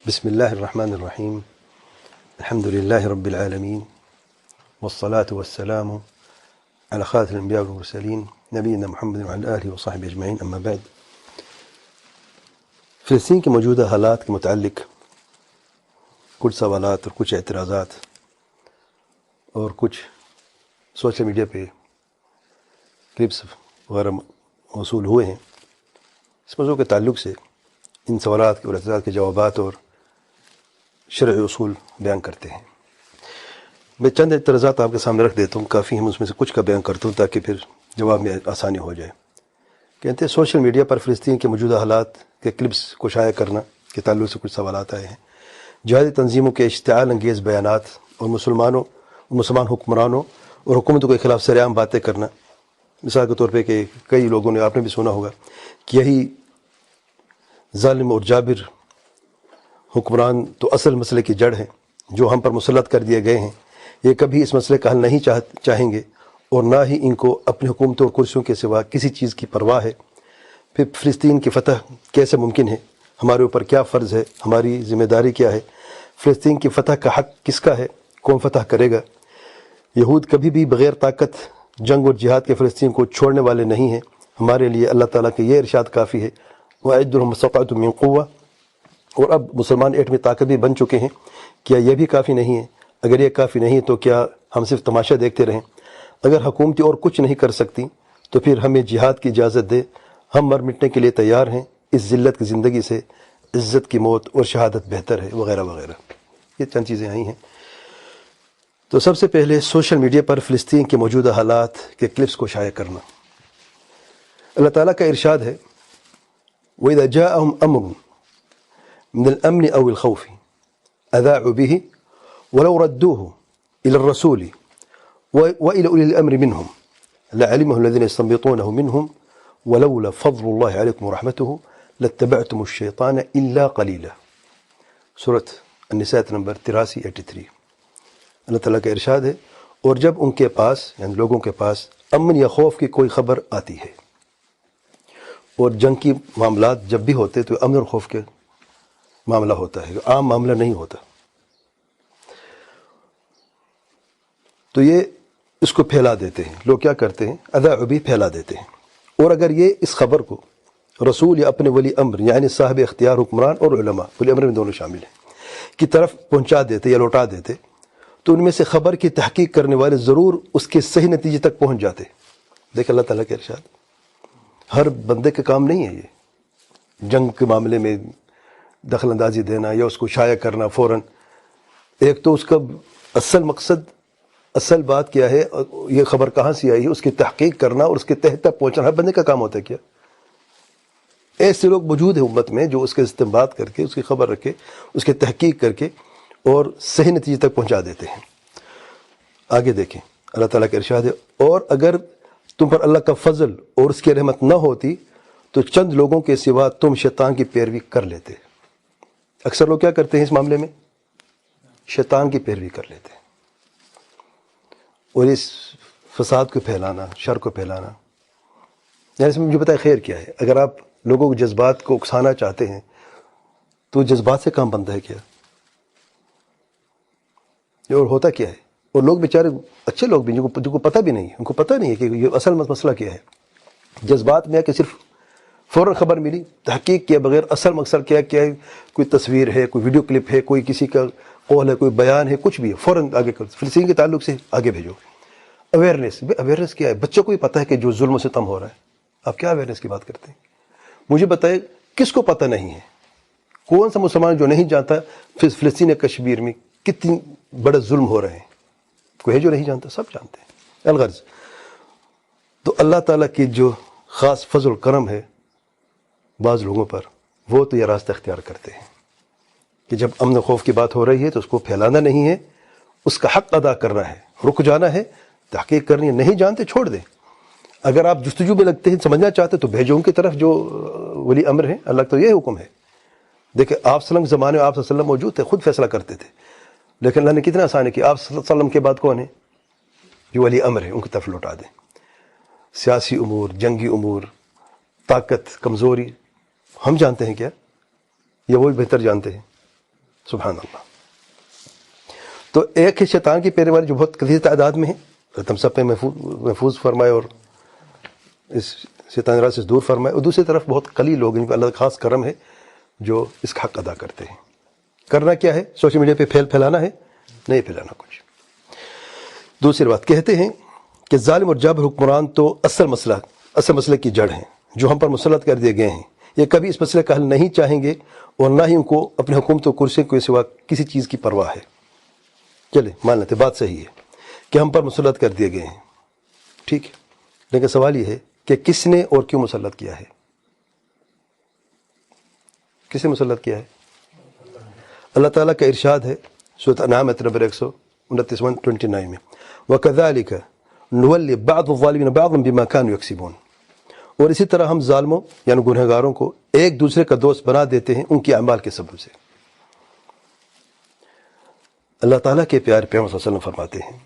بسم الله الرحمن الرحيم. الحمد لله رب العالمين، والصلاة والسلام على خاتم الأنبياء والمرسلين نبينا محمد وعلى آله وصحبه أجمعين. أما بعد، فلسطین کے موجودہ حالات کے متعلق کچھ سوالات اور کچھ اعتراضات اور کچھ سوشل میڈیا پہ کلپس وغیرہ موصول ہوئے ہیں. اس موضوع کے تعلق سے ان سوالات اور اعتراضات کے جوابات اور شرعی اصول بیان کرتے ہیں. میں چند اعتراضات آپ کے سامنے رکھ دیتا ہوں، کافی ہم اس میں سے کچھ کا بیان کرتا ہوں تاکہ پھر جواب میں آسانی ہو جائے. کہتے ہیں سوشل میڈیا پر فلسطین کے موجودہ حالات کے کلپس کو شائع کرنا کے تعلق سے کچھ سوالات آئے ہیں. جہادی تنظیموں کے اشتعال انگیز بیانات اور مسلمان حکمرانوں اور حکومتوں کے خلاف سرعام باتیں کرنا. مثال کے طور پہ کہ کئی لوگوں نے، آپ نے بھی سنا ہوگا کہ یہی ظالم اور جابر حکمران تو اصل مسئلے کی جڑ ہیں جو ہم پر مسلط کر دیے گئے ہیں. یہ کبھی اس مسئلے کا حل نہیں چاہیں گے اور نہ ہی ان کو اپنی حکومتوں اور کرسیوں کے سوا کسی چیز کی پرواہ ہے. پھر فلسطین کی فتح کیسے ممکن ہے؟ ہمارے اوپر کیا فرض ہے؟ ہماری ذمہ داری کیا ہے؟ فلسطین کی فتح کا حق کس کا ہے؟ کون فتح کرے گا؟ یہود کبھی بھی بغیر طاقت، جنگ اور جہاد کے فلسطین کو چھوڑنے والے نہیں ہیں. ہمارے لیے اللہ تعالیٰ کے یہ ارشاد کافی ہے، وَأَعِدُّوا لَهُمْ مَا اسْتَطَعْتُم مِّن قُوَّةٍ. اور اب مسلمان ایٹمی طاقت بھی بن چکے ہیں. کیا یہ بھی کافی نہیں ہے؟ اگر یہ کافی نہیں تو کیا ہم صرف تماشا دیکھتے رہیں؟ اگر حکومتیں اور کچھ نہیں کر سکتی تو پھر ہمیں جہاد کی اجازت دے. ہم مر مٹنے کے لیے تیار ہیں. اس ذلت کی زندگی سے عزت کی موت اور شہادت بہتر ہے، وغیرہ وغیرہ. یہ چند چیزیں آئی ہیں. تو سب سے پہلے سوشل میڈیا پر فلسطین کے موجودہ حالات کے کلپس کو شائع کرنا. اللہ تعالیٰ کا ارشاد ہے، وَإِذَا جَاءَهُمْ أَمْرٌ من الأمن أو الخوف أذاعوا به ولو ردوه إلى الرسول وإلى أولي الأمر منهم لعلمه الذين يستنبطونه منهم ولولا فضل الله عليكم ورحمته لاتبعتم الشيطان إلا قليلا. سورة النساء نمبر 83. اللہ تعالیٰ کا ارشاد ہے، اور جب ان کے پاس یعنی لوگوں کے پاس امن یا خوف کی کوئی خبر آتی ہے، اور جنگ کی معاملات جب بھی ہوتے تو امن اور خوف کے معاملہ ہوتا ہے، عام معاملہ نہیں ہوتا، تو یہ اس کو پھیلا دیتے ہیں. لوگ کیا کرتے ہیں؟ اذاعوا بھی پھیلا دیتے ہیں. اور اگر یہ اس خبر کو رسول یا اپنے ولی امر یعنی صاحب اختیار حکمران اور علماء، ولی امر میں دونوں شامل ہیں، کی طرف پہنچا دیتے یا لوٹا دیتے تو ان میں سے خبر کی تحقیق کرنے والے ضرور اس کے صحیح نتیجے تک پہنچ جاتے. دیکھ اللہ تعالیٰ کے ارشاد، ہر بندے کا کام نہیں ہے یہ جنگ کے معاملے میں دخل اندازی دینا یا اس کو شائع کرنا فوراً. ایک تو اس کا اصل مقصد، اصل بات کیا ہے، یہ خبر کہاں سے آئی ہے، اس کی تحقیق کرنا اور اس کے تحت تک پہنچنا ہر بندے کا کام ہوتا ہے. کیا ایسے لوگ موجود ہیں امت میں جو اس کے استنباط کر کے، اس کی خبر رکھ کے، اس کی تحقیق کر کے اور صحیح نتیجے تک پہنچا دیتے ہیں. آگے دیکھیں اللہ تعالیٰ کا ارشاد ہے، اور اگر تم پر اللہ کا فضل اور اس کی رحمت نہ ہوتی تو چند لوگوں کے سوا تم شیطان کی پیروی کر لیتے. اکثر لوگ کیا کرتے ہیں اس معاملے میں؟ شیطان کی پیروی کر لیتے ہیں اور اس فساد کو پھیلانا، شر کو پھیلانا. یعنی اس میں مجھے بتائے خیر کیا ہے؟ اگر آپ لوگوں کے جذبات کو اکسانا چاہتے ہیں تو جذبات سے کام بنتا ہے کیا؟ اور ہوتا کیا ہے؟ اور لوگ بیچارے اچھے لوگ بھی جن کو پتہ بھی نہیں، ان کو پتہ نہیں ہے کہ یہ اصل مسئلہ کیا ہے. جذبات میں ہے کہ صرف فوراً خبر ملی، تحقیق کیا بغیر اصل مقصد کیا ہے، کوئی تصویر ہے، کوئی ویڈیو کلپ ہے، کوئی کسی کا قول ہے، کوئی بیان ہے، کچھ بھی ہے، فوراً آگے کر. فلسطین کے تعلق سے آگے بھیجو. اویئرنیس کیا ہے؟ بچوں کو بھی پتہ ہے کہ جو ظلم و ستم ہو رہا ہے. آپ کیا اویئرنیس کی بات کرتے ہیں؟ مجھے بتائے کس کو پتہ نہیں ہے؟ کون سا مسلمان جو نہیں جانتا فلسطین کشمیر میں کتنی بڑے ظلم ہو رہے ہیں؟ کوئی ہے جو نہیں جانتا؟ سب جانتے ہیں. الغرض تو اللہ تعالیٰ کی جو خاص فضل و کرم ہے بعض لوگوں پر، وہ تو یہ راستہ اختیار کرتے ہیں کہ جب امن و خوف کی بات ہو رہی ہے تو اس کو پھیلانا نہیں ہے، اس کا حق ادا کرنا ہے، رک جانا ہے، تحقیق کرنی ہے. نہیں جانتے چھوڑ دیں. اگر آپ جستجو میں لگتے ہیں، سمجھنا چاہتے تو بھیجو ان کی طرف جو ولی امر ہیں. اللہ کا تو یہ حکم ہے. دیکھیں آپ صلی اللہ علیہ وسلم زمانے میں آپ صلی اللہ علیہ وسلم موجود تھے، خود فیصلہ کرتے تھے، لیکن اللہ نے کتنا آسان ہے کہ آپ صلی اللہ علیہ وسلم کے بعد کون ہے؟ جو ولی امر ہے، ان کی طرف لوٹا دیں. سیاسی امور، جنگی امور، طاقت، کمزوری ہم جانتے ہیں کیا؟ یہ وہ بہتر جانتے ہیں. سبحان اللہ. تو ایک ہے شیطان کی پیروی جو بہت کثیر تعداد میں ہے، ہم سب پہ محفوظ فرمائے اور اس شیطان راز سے دور فرمائے، اور دوسری طرف بہت قلیل لوگ، ان کا اللہ کا خاص کرم ہے جو اس کا حق ادا کرتے ہیں. کرنا کیا ہے؟ سوشل میڈیا پہ پھیلانا ہے؟ نہیں پھیلانا کچھ. دوسری بات کہتے ہیں کہ ظالم اور جابر حکمران تو اصل مسئلے کی جڑ ہیں جو ہم پر مسلط کر دیے گئے ہیں. یہ کبھی اس مسئلے کا حل نہیں چاہیں گے اور نہ ہی ان کو اپنے حکومت و کرسی کے سوا کسی چیز کی پرواہ ہے. چلے مان لیتے بات صحیح ہے کہ ہم پر مسلط کر دیے گئے ہیں، ٹھیک ہے، لیکن سوال یہ ہے کہ کس نے اور کیوں مسلط کیا ہے؟ کس نے مسلط کیا ہے؟ اللہ تعالیٰ کا ارشاد ہے سورۃ انعام نمبر 129 میں، وَكَذَلِكَ نُوَلِّ بَعْضَ الظَّالِمِينَ بَعْضًا بِمَا كَانُوا يَكْسِبُونَ. اور اسی طرح ہم ظالموں یعنی گنہگاروں کو ایک دوسرے کا دوست بنا دیتے ہیں ان کے اعمال کے سبب سے. اللہ تعالیٰ کے پیارے پیغمبر صلی اللہ علیہ وسلم فرماتے ہیں،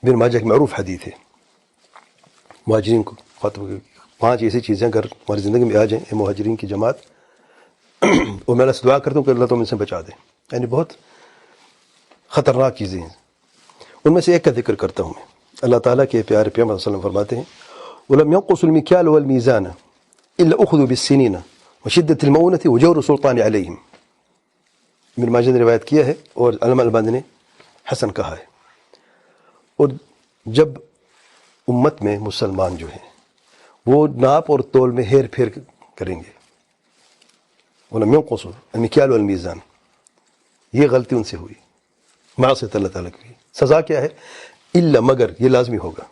ابن ماجہ کی معروف حدیث ہے، مہاجرین کو خاطب 5 ایسی چیزیں اگر ہماری زندگی میں آ جائیں، اے مہاجرین کی جماعت، اور میں اللہ سے دعا کرتا ہوں کہ اللہ تم ان سے بچا دے، یعنی بہت خطرناک چیزیں ہیں. ان میں سے ایک کا ذکر کرتا ہوں میں. اللہ تعالیٰ کے پیارے پیغمبر صلی اللہ علیہ وسلم فرماتے ہیں، وَلَمْ يَنْقُصُوا الْمِكْيَالَ وَالْمِيزَانَ إِلَّا أُخْذُوا بِالسِّنِينَ وَشِدَّةِ الْمَؤُونَةِ وَجَوْرِ السُّلْطَانِ عَلَيْهِمْ. ابن ماجہ نے روایت کیا ہے اور علامہ البانی نے حسن کہا ہے. اور جب امت میں مسلمان جو ہیں وہ ناپ اور تول میں ہیر پھیر کریں گے، وَلَمْ يَنْقُصُوا الْمِكْيَالَ وَالْمِيزَانَ، یہ غلطی ان سے ہوئی، معصیت اللہ تعالیٰ کی. سزا کیا ہے؟ الا مگر، یہ لازمی ہوگا،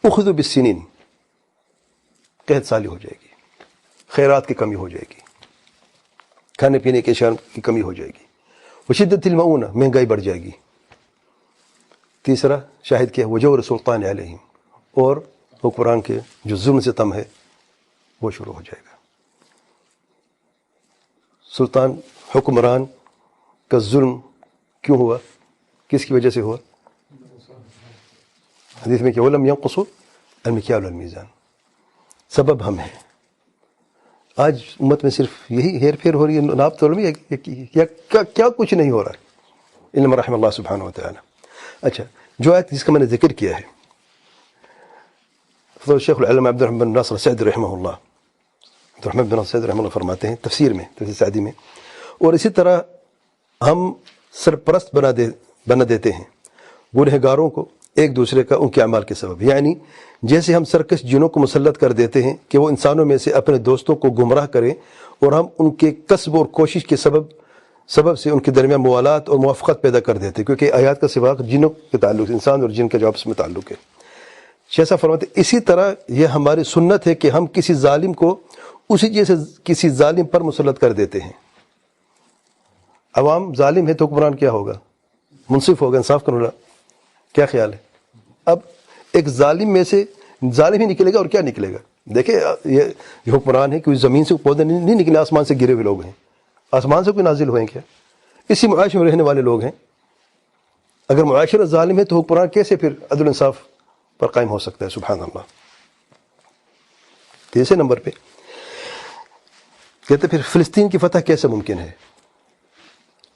اخذوا بالسنین، قحط سالی ہو جائے گی، خیرات کی کمی ہو جائے گی، کھانے پینے کے اشیاء کی کمی ہو جائے گی، وشدت المعونہ، مہنگائی بڑھ جائے گی. تیسرا شاہد کیا ہے؟ وجور سلطان علیہم، اور حکمران کے جو ظلم ستم ہے وہ شروع ہو جائے گا. سلطان حکمران کا ظلم کیوں ہوا؟ کس کی وجہ سے ہوا؟ حدیث میں کہ وَلَمْ يَنْقُصُوا الْمِكْيَالَ وَالْمِيزَانَ، سبب ہم ہیں. آج امت میں صرف یہی ہیر پھیر ہو رہی ہے، ناپ تول میں، کیا کچھ نہیں ہو رہا ہے، الا رحم اللہ سبحانہ و تعالی. اچھا، جو آیت جس کا میں نے ذکر کیا ہے، فضل شیخ العلامہ عبد الرحمن بن ناصر السعدی رحمہ اللہ، عبد الرحمن بن ناصر رحمہ اللہ فرماتے ہیں تفسیر سعدی میں، اور اسی طرح ہم سرپرست بنا دیتے ہیں گنہگاروں کو ایک دوسرے کا ان کے اعمال کے سبب. یعنی جیسے ہم سرکش جنوں کو مسلط کر دیتے ہیں کہ وہ انسانوں میں سے اپنے دوستوں کو گمراہ کریں، اور ہم ان کے کسب اور کوشش کے سبب سے ان کے درمیان موالات اور موافقت پیدا کر دیتے ہیں، کیونکہ آیات کا سباق جنوں کے تعلق سے، انسان اور جن کے جو آپس میں تعلق ہے. شیخ صاحب فرماتے ہیں اسی طرح یہ ہماری سنت ہے کہ ہم کسی ظالم کو اسی جیسے کسی ظالم پر مسلط کر دیتے ہیں. عوام ظالم ہے تو حکمران کیا ہوگا؟ منصف ہوگا، انصاف کرنے والا. کیا خیال ہے؟ اب ایک ظالم میں سے ظالم ہی نکلے گا اور کیا نکلے گا؟ دیکھیں یہ حکمران ہے کہ زمین سے پودے نہیں نکلے، آسمان سے گرے ہوئے لوگ ہیں. آسمان سے کوئی نازل ہوئے کیا؟ اسی معاشرے میں رہنے والے لوگ ہیں. اگر معاشرہ ظالم ہے تو حکمران کیسے پھر عدل انصاف پر قائم ہو سکتا ہے؟ سبحان اللہ. تیسرے نمبر پہ کہتے پھر فلسطین کی فتح کیسے ممکن ہے؟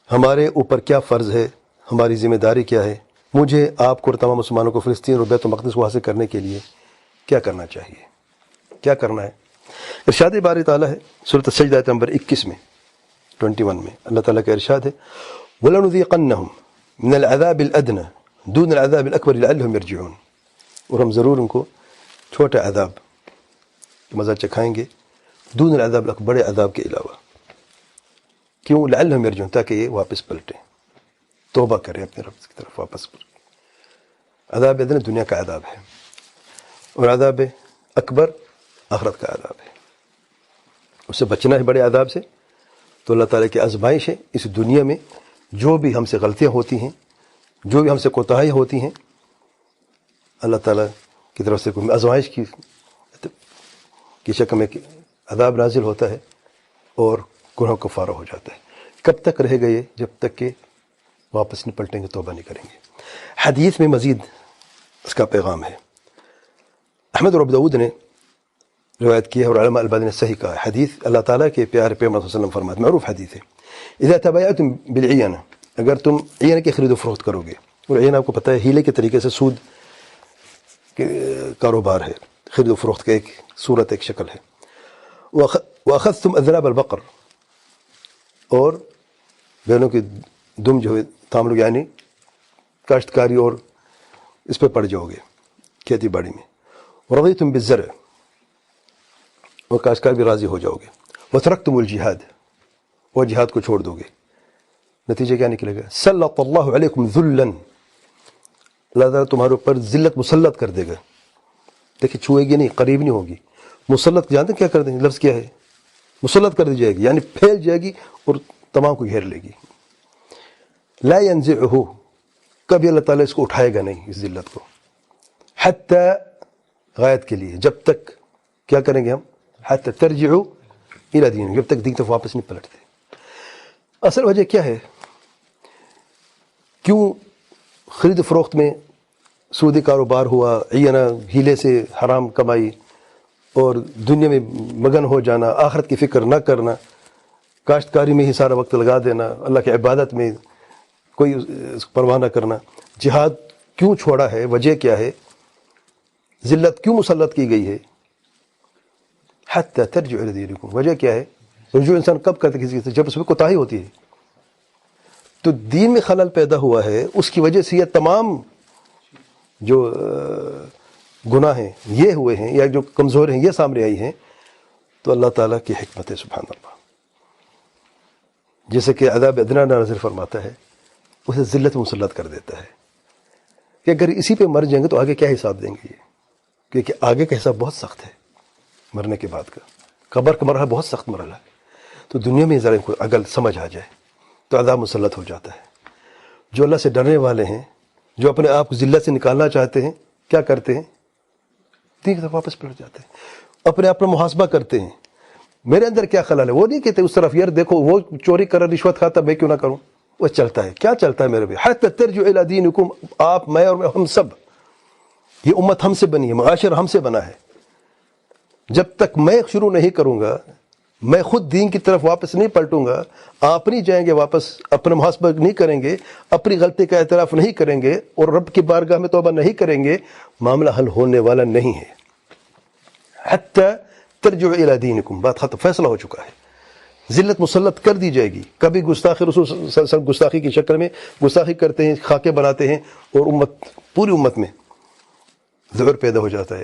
ہمارے اوپر کیا فرض ہے؟ ہماری ذمہ داری کیا ہے؟ مجھے، آپ کو اور تمام مسلمانوں کو فلسطین اور بیت المقدس کو حاصل کرنے کے لیے کیا کرنا چاہیے؟ کیا کرنا ہے؟ ارشاد باری تعالیٰ ہے سورۃ السجدہ آیت نمبر 21 میں 21 میں اللہ تعالیٰ کا ارشاد ہے، وَلَنُذِيقَنَّهُمْ مِنَ الْعَذَابِ الْأَدْنَى دُونَ الْعَذَابِ الْأَكْبَرِ لَعَلَّهُمْ يَرْجِعُونَ. اور ہم ضرور ان کو چھوٹے عذاب مزہ چکھائیں گے، دون العذاب الأكبر، بڑے عذاب کے علاوہ. کیوں؟ لعلہم یرجعون، تاکہ یہ واپس پلٹیں، توبہ کریں، اپنے رب کی طرف واپس پلٹیں. عذاب ادنی دنیا کا عذاب ہے، اور عذاب اکبر آخرت کا عذاب ہے. اس سے بچنا ہے بڑے عذاب سے. تو اللہ تعالیٰ کی آزمائش ہے اس دنیا میں، جو بھی ہم سے غلطیاں ہوتی ہیں، جو بھی ہم سے کوتاہیاں ہوتی ہیں، اللہ تعالیٰ کی طرف سے کوئی آزمائش کی شکل میں عذاب نازل ہوتا ہے اور گناہ کفارہ ہو جاتا ہے. کب تک رہے گا یہ؟ جب تک کہ واپس نہیں پلٹیں گے، توبہ نہیں کریں گے. حدیث میں مزید اس کا پیغام ہے. احمد اور ابو داؤد نے روایت کی ہے اور علماء البانی نے صحیح کہا ہے. حدیث اللہ تعالیٰ کے پیارے پیغمبر صلی اللہ علیہ وسلم فرماتے ہیں، معروف حدیث ہے، اذا تبایعتم بالعینہ، اگر تم عینہ کی خرید و فروخت کرو گے، اور عینہ آپ کو پتہ ہے ہیلے کے طریقے سے سود کے کاروبار ہے، خرید و فروخت کا ایک صورت، ایک شکل ہے. واخذتم اذناب البقر، اور بیلوں کی دم جو ہے تھام لوگ، یعنی کاشتکاری اور اس پہ پڑ جاؤ گے کھیتی باڑی میں. ورضیتم بالزرع، اور کاشتکار بھی راضی ہو جاؤ گے. وترکتم الجہاد، اور جہاد کو چھوڑ دو گے. نتیجہ کیا نکلے گا؟ سلط اللہ علیکم ذلا، اللہ تعالیٰ تمہارے اوپر ذلت مسلط کر دے گا. دیکھیں چھوئے گی نہیں، قریب نہیں ہوگی. مسلط جانتے کیا کر دیں گے؟ لفظ کیا ہے؟ مسلط کر دی جائے گی، یعنی پھیل جائے گی اور تمام کو گھیر لے گی. لا ينزعہ، کبھی اللہ تعالیٰ اس کو اٹھائے گا نہیں، اس ذلت کو. حتی، غایت کے لیے، جب تک کیا کریں گے ہم؟ حتی ترجعوا الی دین، جب تک دین طرف واپس نہیں پلٹتے. اصل وجہ کیا ہے؟ کیوں خرید و فروخت میں سودی کاروبار ہوا، عینہ ہیلے سے حرام کمائی، اور دنیا میں مگن ہو جانا، آخرت کی فکر نہ کرنا، کاشتکاری میں ہی سارا وقت لگا دینا، اللہ کی عبادت میں کوئی پرواہ نہ کرنا. جہاد کیوں چھوڑا ہے؟ وجہ کیا ہے؟ ذلت کیوں مسلط کی گئی ہے؟ حتی ترجعوا الی دینکم، وجہ کیا ہے؟ رجوع انسان کب کرتا ہے؟ کسی سے جب اس میں کوتاہی ہوتی ہے. تو دین میں خلل پیدا ہوا ہے، اس کی وجہ سے یہ تمام جو گناہ ہیں یہ ہوئے ہیں، یا جو کمزور ہیں یہ سامنے آئی ہیں. تو اللہ تعالیٰ کی حکمت ہے، سبحان اللہ. جیسے کہ عذاب ادنا نازل فرماتا ہے، اسے ذلت مسلط کر دیتا ہے کہ اگر اسی پہ مر جائیں گے تو آگے کیا حساب دیں گے یہ، کیونکہ آگے کا حساب بہت سخت ہے. مرنے کے بعد کا قبر کا مرحلہ بہت سخت مرحلہ ہے. تو دنیا میں ذرا کوئی عقل سمجھ آ جائے تو عذاب مسلط ہو جاتا ہے. جو اللہ سے ڈرنے والے ہیں، جو اپنے آپ کو ذلت سے نکالنا چاہتے ہیں، کیا کرتے ہیں؟ دین کی طرف واپس پلٹ جاتے ہیں. اپنے آپ پر محاسبہ کرتے ہیں، میرے اندر کیا خلل ہے. وہ نہیں کہتے اس طرف، یار دیکھو وہ چوری کر رہا، رشوت کھاتا، میں کیوں نہ کروں. وہ چلتا ہے، کیا چلتا ہے میرے بھی. حتی ترجعوا الی دینکم، آپ، میں اور ہم سب، یہ امت ہم سے بنی ہے، معاشرہ ہم سے بنا ہے. جب تک میں شروع نہیں کروں گا، میں خود دین کی طرف واپس نہیں پلٹوں گا، آپ نہیں جائیں گے واپس، اپنا محاسبہ نہیں کریں گے، اپنی غلطی کا اعتراف نہیں کریں گے، اور رب کی بارگاہ میں توبہ نہیں کریں گے، معاملہ حل ہونے والا نہیں ہے. حتی ترجعوا الی دینکم، بات ختم، فیصلہ ہو چکا ہے. ذلت مسلط کر دی جائے گی. کبھی گستاخی، رسول صلی اللہ علیہ وسلم گستاخی کی شکل میں گستاخی کرتے ہیں، خاکے بناتے ہیں، اور امت، پوری امت میں ذعر پیدا ہو جاتا ہے،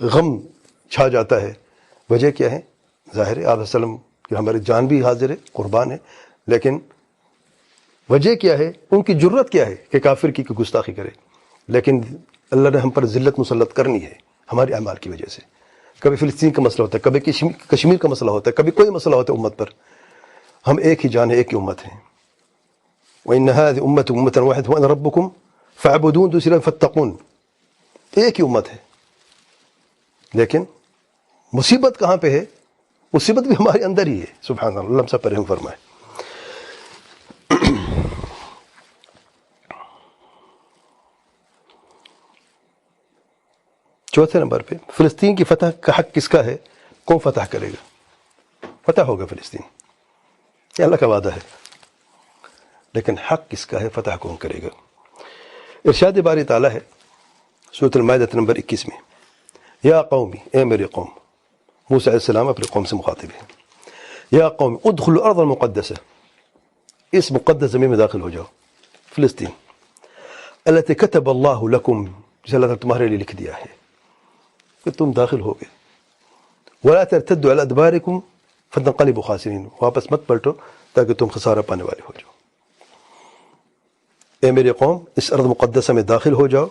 غم چھا جاتا ہے. وجہ کیا ہے؟ ظاہر ہے، آپ علیہ وسلم کہ ہماری جان بھی حاضر ہے، قربان ہے، لیکن وجہ کیا ہے؟ ان کی جرت کیا ہے کہ کافر کی گستاخی کرے. لیکن اللہ نے ہم پر ذلت مسلط کرنی ہے ہمارے اعمال کی وجہ سے. کبھی فلسطین کا مسئلہ ہوتا ہے، کبھی کشمیر کا مسئلہ ہوتا ہے، کبھی کوئی مسئلہ ہوتا ہے امت پر. ہم ایک ہی جان ہے، ایک ہی امت ہے. وَإِنَّ هَذِهِ أُمَّتُكُمْ أُمَّةً وَاحِدَةً وَأَنَا رَبُّكُمْ فَاعْبُدُونِ، دوسری فَاتَّقُونِ، ایک ہی امت ہے. لیکن مصیبت کہاں پہ ہے؟ مصیبت بھی ہمارے اندر ہی ہے. سبحان اللہ، اللہ ہم سب پر رحم فرمائے. چوتھے نمبر پہ، فلسطین کی فتح کا حق کس کا ہے؟ کون فتح کرے گا؟ فتح ہوگا فلسطین، یہ اللہ کا وعدہ ہے، لیکن حق کس کا ہے؟ فتح کون کرے گا؟ ارشاد باری تعالیٰ ہے سورۃ المائدہ نمبر 21 میں، یا قومی، اے میرے قوم. موسیٰ علیہ السلام اپنے قوم سے مخاطب ہے. یا قوم ادخلوا الارض المقدسہ، اس مقدس زمین میں داخل ہو جاؤ، فلسطین. التی کتب اللہ لکم، جسے اللہ تعالیٰ تمہارے لیے لکھ دیا ہے کہ تم داخل ہو گئے. ولا ترتدوا علی ادبارکم فتنقلبوا خاسرین، واپس مت پلٹو تاکہ تم خسارہ پانے والے ہو جاؤ. اے میرے قوم، اس ارض مقدسہ میں داخل ہو جاؤ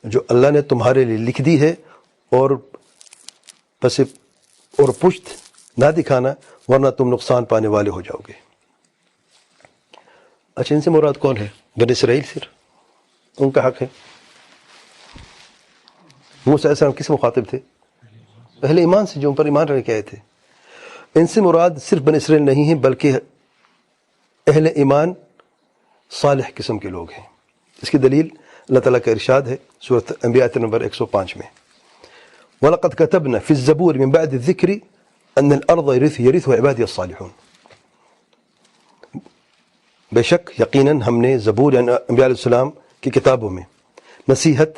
جو اللہ نے تمہارے لیے لکھ دی ہے، اور پس اور پشت نہ دکھانا، ورنہ تم نقصان پانے والے ہو جاؤ گے. اچھا، ان سے مراد کون ہے؟ بنی اسرائیل، صرف ان کا حق ہے. موسیٰ علیہ السلام کس مخاطب تھے؟ اہل ایمان سے، جو ان پر ایمان رکھ کے آئے تھے. ان سے مراد صرف بنی اسرائیل نہیں ہیں، بلکہ اہل ایمان صالح قسم کے لوگ ہیں. اس کی دلیل اللہ تعالیٰ کا ارشاد ہے سورۃ انبیاء نمبر 105 میں، وَلَقَدْ كَتَبْنَا فِي الزَّبُورِ مِنْ بَعْدِ الذِّكْرِ أَنَّ الْأَرْضَ يَرِثُهَا عِبَادِيَ الصَّالِحُونَ. بے شک یقیناً ہم نے زبور یعنی انبیاء علیہ السلام کی کتابوں میں نصیحت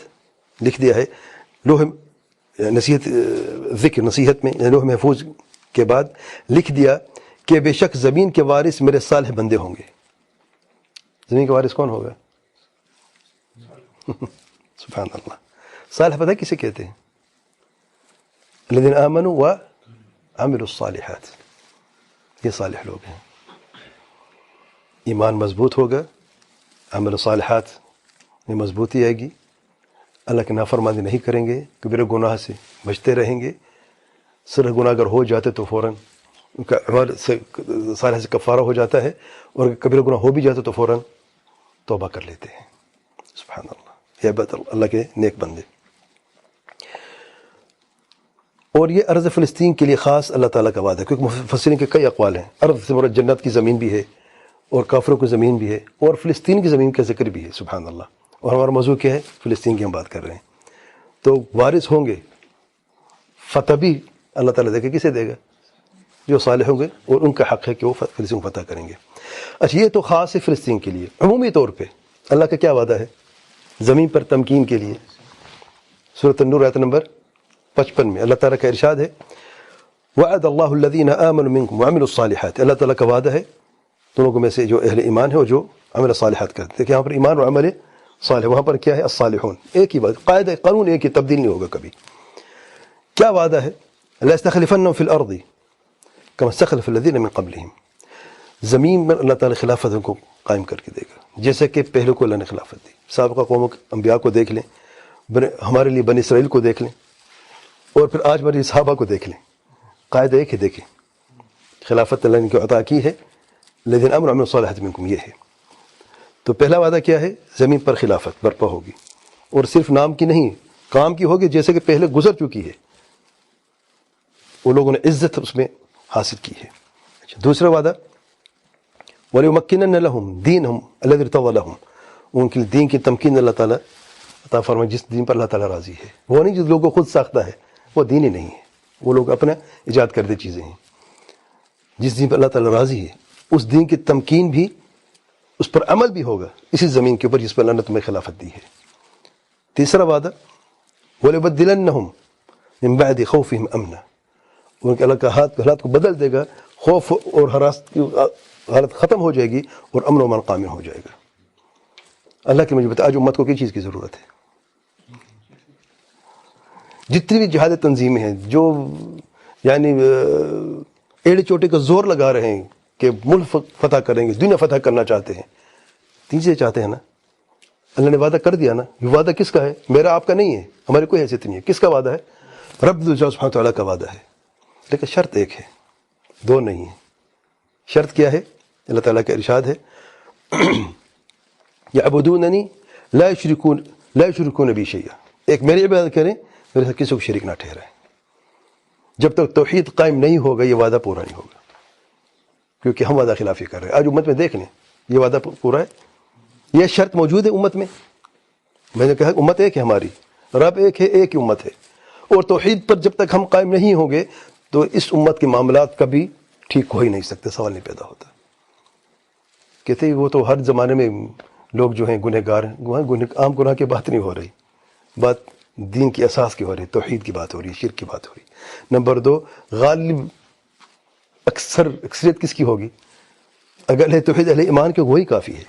لکھ دیا ہے. لوح نصیحت ذکر نصیحت میں لوح محفوظ کے بعد لکھ دیا کہ بے شک زمین کے وارث میرے صالح بندے ہوں گے. زمین کا وارث کون ہوگا؟ سبحان اللہ. صالح پتہ کسے کہتے ہیں؟ الذین آمنوا وعملوا الصالحات. یہ صالح لوگ ہیں. ایمان مضبوط ہوگا، عمل صالحات میں مضبوطی آئے گی، اللہ کی نافرمانی نہیں کریں گے، کبیرہ گناہ سے بچتے رہیں گے. صرف گناہ اگر ہو جاتے تو فوراً ان کا عمل صالح سے کفارہ ہو جاتا ہے، اور اگر کبیرہ گناہ ہو بھی جاتے تو فوراً توبہ کر لیتے ہیں. سبحان اللہ. یہ بات اللہ کے نیک بندے. اور یہ ارض فلسطین کے لیے خاص اللہ تعالیٰ کا وعدہ ہے، کیونکہ مفسرین کے کئی اقوال ہیں. ارض سے مراد جنت کی زمین بھی ہے، اور کافروں کی زمین بھی ہے، اور فلسطین کی زمین کا ذکر بھی ہے. سبحان اللہ. اور ہمارا موضوع کیا ہے؟ فلسطین کی ہم بات کر رہے ہیں. تو وارث ہوں گے، فتح بھی اللہ تعالیٰ دے گا. کسے دے گا؟ جو صالح ہوں گے، اور ان کا حق ہے کہ وہ فلسطین کو فتح کریں گے. اچھا، یہ تو خاص ہے فلسطین کے لیے. عمومی طور پہ اللہ کا کیا وعدہ ہے زمین پر تمکین کے لیے؟ سورۃ النور آیت نمبر 55 میں اللہ تعالیٰ کا ارشاد ہے وعد اللہ الذین آمنوا منکم وعملوا الصالحات. اللہ تعالیٰ کا وعدہ ہے تم لوگوں میں سے جو اہل ایمان ہے اور جو عمل صالحات کرتے ہیں. یہاں پر ایمان اور عمل صالح، وہاں پر کیا ہے؟ الصالحون. ایک ہی بات، قاعدہ قانون ایک ہی، تبدیل نہیں ہوگا کبھی. کیا وعدہ ہے؟ لَيَسْتَخْلِفَنَّهُمْ فِي الْأَرْضِ كَمَا اسْتَخْلَفَ الَّذِينَ مِنْ قَبْلِهِمْ. زمین میں اللہ تعالیٰ خلافت کو قائم کر کے دے گا، جیسا کہ پہلے کو اللہ نے خلافت دی. سابقہ قوموں کے انبیاء کو دیکھ لیں، ہمارے لیے بنی اسرائیل کو دیکھ لیں، اور پھر آج ہمارے صحابہ کو دیکھ لیں. قاعدہ ایک ہی دیکھیں، خلافت اللہ نے عطا کی ہے. الذین آمنوا وعملوا الصالحات منکم، یہ ہے. تو پہلا وعدہ کیا ہے؟ زمین پر خلافت برپا ہوگی، اور صرف نام کی نہیں، کام کی ہوگی، جیسے کہ پہلے گزر چکی ہے. وہ لوگوں نے عزت اس میں حاصل کی ہے. اچھا، دوسرا وعدہ وَلِيُمَكِّنَنَّ لَهُمْ دِينَهُمْ الَّذِي ارْتَضَىٰ لَهُمْ. ان کے دین کی تمکین اللہ تعالیٰ عطا فرمائے، جس دین پر اللہ تعالیٰ راضی ہے. وہ نہیں جس لوگوں کو خود ساختہ ہے، وہ دین ہی نہیں ہے، وہ لوگ اپنا ایجاد کردہ چیزیں ہیں. جس دین پر اللہ تعالیٰ راضی ہے، اس دین کی تمکین بھی، اس پر عمل بھی ہوگا اسی زمین کے اوپر جس پر اللہ نے تمہیں خلافت دی ہے. تیسرا وعدہ وَلَيُبَدِّلَنَّهُمْ مِنْ بَعْدِ خَوْفِهِمْ أَمْنًا. ان کے اللہ کا حالات کو بدل دے گا، خوف اور ہراس کی حالت ختم ہو جائے گی، اور امن و امان قائم ہو جائے گا. اللہ کی مجھے بتا، آج امت کو کس چیز کی ضرورت ہے؟ جتنی بھی جہاد تنظیمیں ہیں جو یعنی ایڑے چوٹے کا زور لگا رہے ہیں کہ ملک فتح کریں گے، دنیا فتح کرنا چاہتے ہیں، تین چیزیں چاہتے ہیں نا. اللہ نے وعدہ کر دیا نا. یہ وعدہ کس کا ہے؟ میرا آپ کا نہیں ہے، ہماری کوئی حیثیت نہیں ہے. کس کا وعدہ ہے؟ رب سبحانہ تعالیٰ کا وعدہ ہے. لیکن شرط ایک ہے، دو نہیں ہے. شرط کیا ہے؟ اللہ تعالیٰ کا ارشاد ہے یعبدوننی لا یشرکون بی شیئا. ایک میری عبادت کریں، میرے ساتھ کسی کو شریک نہ ٹھہرائیں. جب تک توحید قائم نہیں ہوگا یہ وعدہ پورا نہیں ہوگا، کیونکہ ہم وعدہ خلافی کر رہے ہیں. آج امت میں دیکھ لیں، یہ وعدہ پورا ہے؟ یہ شرط موجود ہے امت میں؟ میں نے کہا امت ایک ہے، ہماری رب ایک ہے، ایک ہی امت ہے. اور توحید پر جب تک ہم قائم نہیں ہوں گے تو اس امت کے معاملات کبھی ٹھیک ہو ہی نہیں سکتے، سوال نہیں پیدا ہوتا. کہتے ہیں وہ تو ہر زمانے میں لوگ جو ہیں گنہ گار ہیں. عام گناہ کی بات نہیں ہو رہی، بات دین کی اساس کی ہو رہی، توحید کی بات ہو رہی، شرک کی بات ہو رہی. نمبر دو، غالب اکثریت کس کی ہوگی؟ اگر اہل توحید اہل ایمان کے وہی کافی ہے.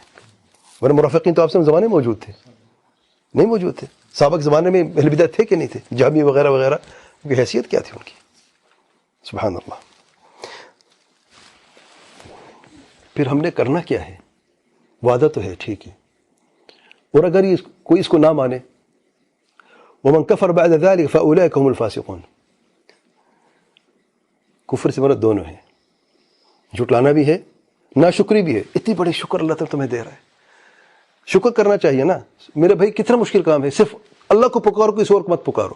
ورنہ مرافقین تو آپ سے زمانے میں موجود تھے؟ نہیں موجود تھے. سابق زمانے میں اہل بدعت تھے کہ نہیں تھے؟ جہمی وغیرہ وغیرہ، ان کی حیثیت کیا تھی ان کی؟ سبحان اللہ. پھر ہم نے کرنا کیا ہے؟ وعدہ تو ہے، ٹھیک ہے، اور اگر کوئی اس کو نہ مانے، وَمَنْ كَفَرَ بَعْدَ ذَلِكَ فَأُولَئِكَ هُمُ الْفَاسِقُونَ. کفر سے مراد دونوں ہیں، جھٹلانا بھی ہے، ناشکری بھی ہے. اتنی بڑی شکر اللہ تعالیٰ تمہیں دے رہا ہے، شکر کرنا چاہیے نا. میرے بھائی کتنا مشکل کام ہے، صرف اللہ کو پکارو، کسی اور کو مت پکارو.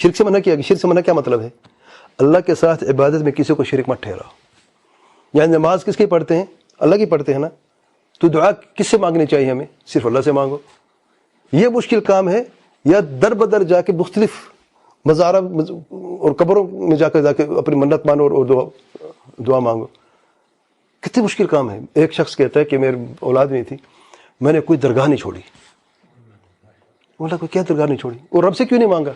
شرک سے منع کیا گیا. شرک سے منع کیا مطلب ہے؟ اللہ کے ساتھ عبادت میں کسی کو شریک مت ٹھہراؤ. یعنی نماز کس کی پڑھتے ہیں؟ اللہ کی پڑھتے ہیں نا. تو دعا کس سے مانگنی چاہیے ہمیں؟ صرف اللہ سے مانگو. یہ مشکل کام ہے، یا در بدر جا کے مختلف مزارہ اور قبروں میں جا کے اپنی منت مانو اور دعا مانگو. کتنی مشکل کام ہے. ایک شخص کہتا ہے کہ میری اولاد نہیں تھی, میں نے کوئی درگاہ نہیں چھوڑی. بولا کوئی کیا درگاہ نہیں چھوڑی؟ اور رب سے کیوں نہیں مانگا؟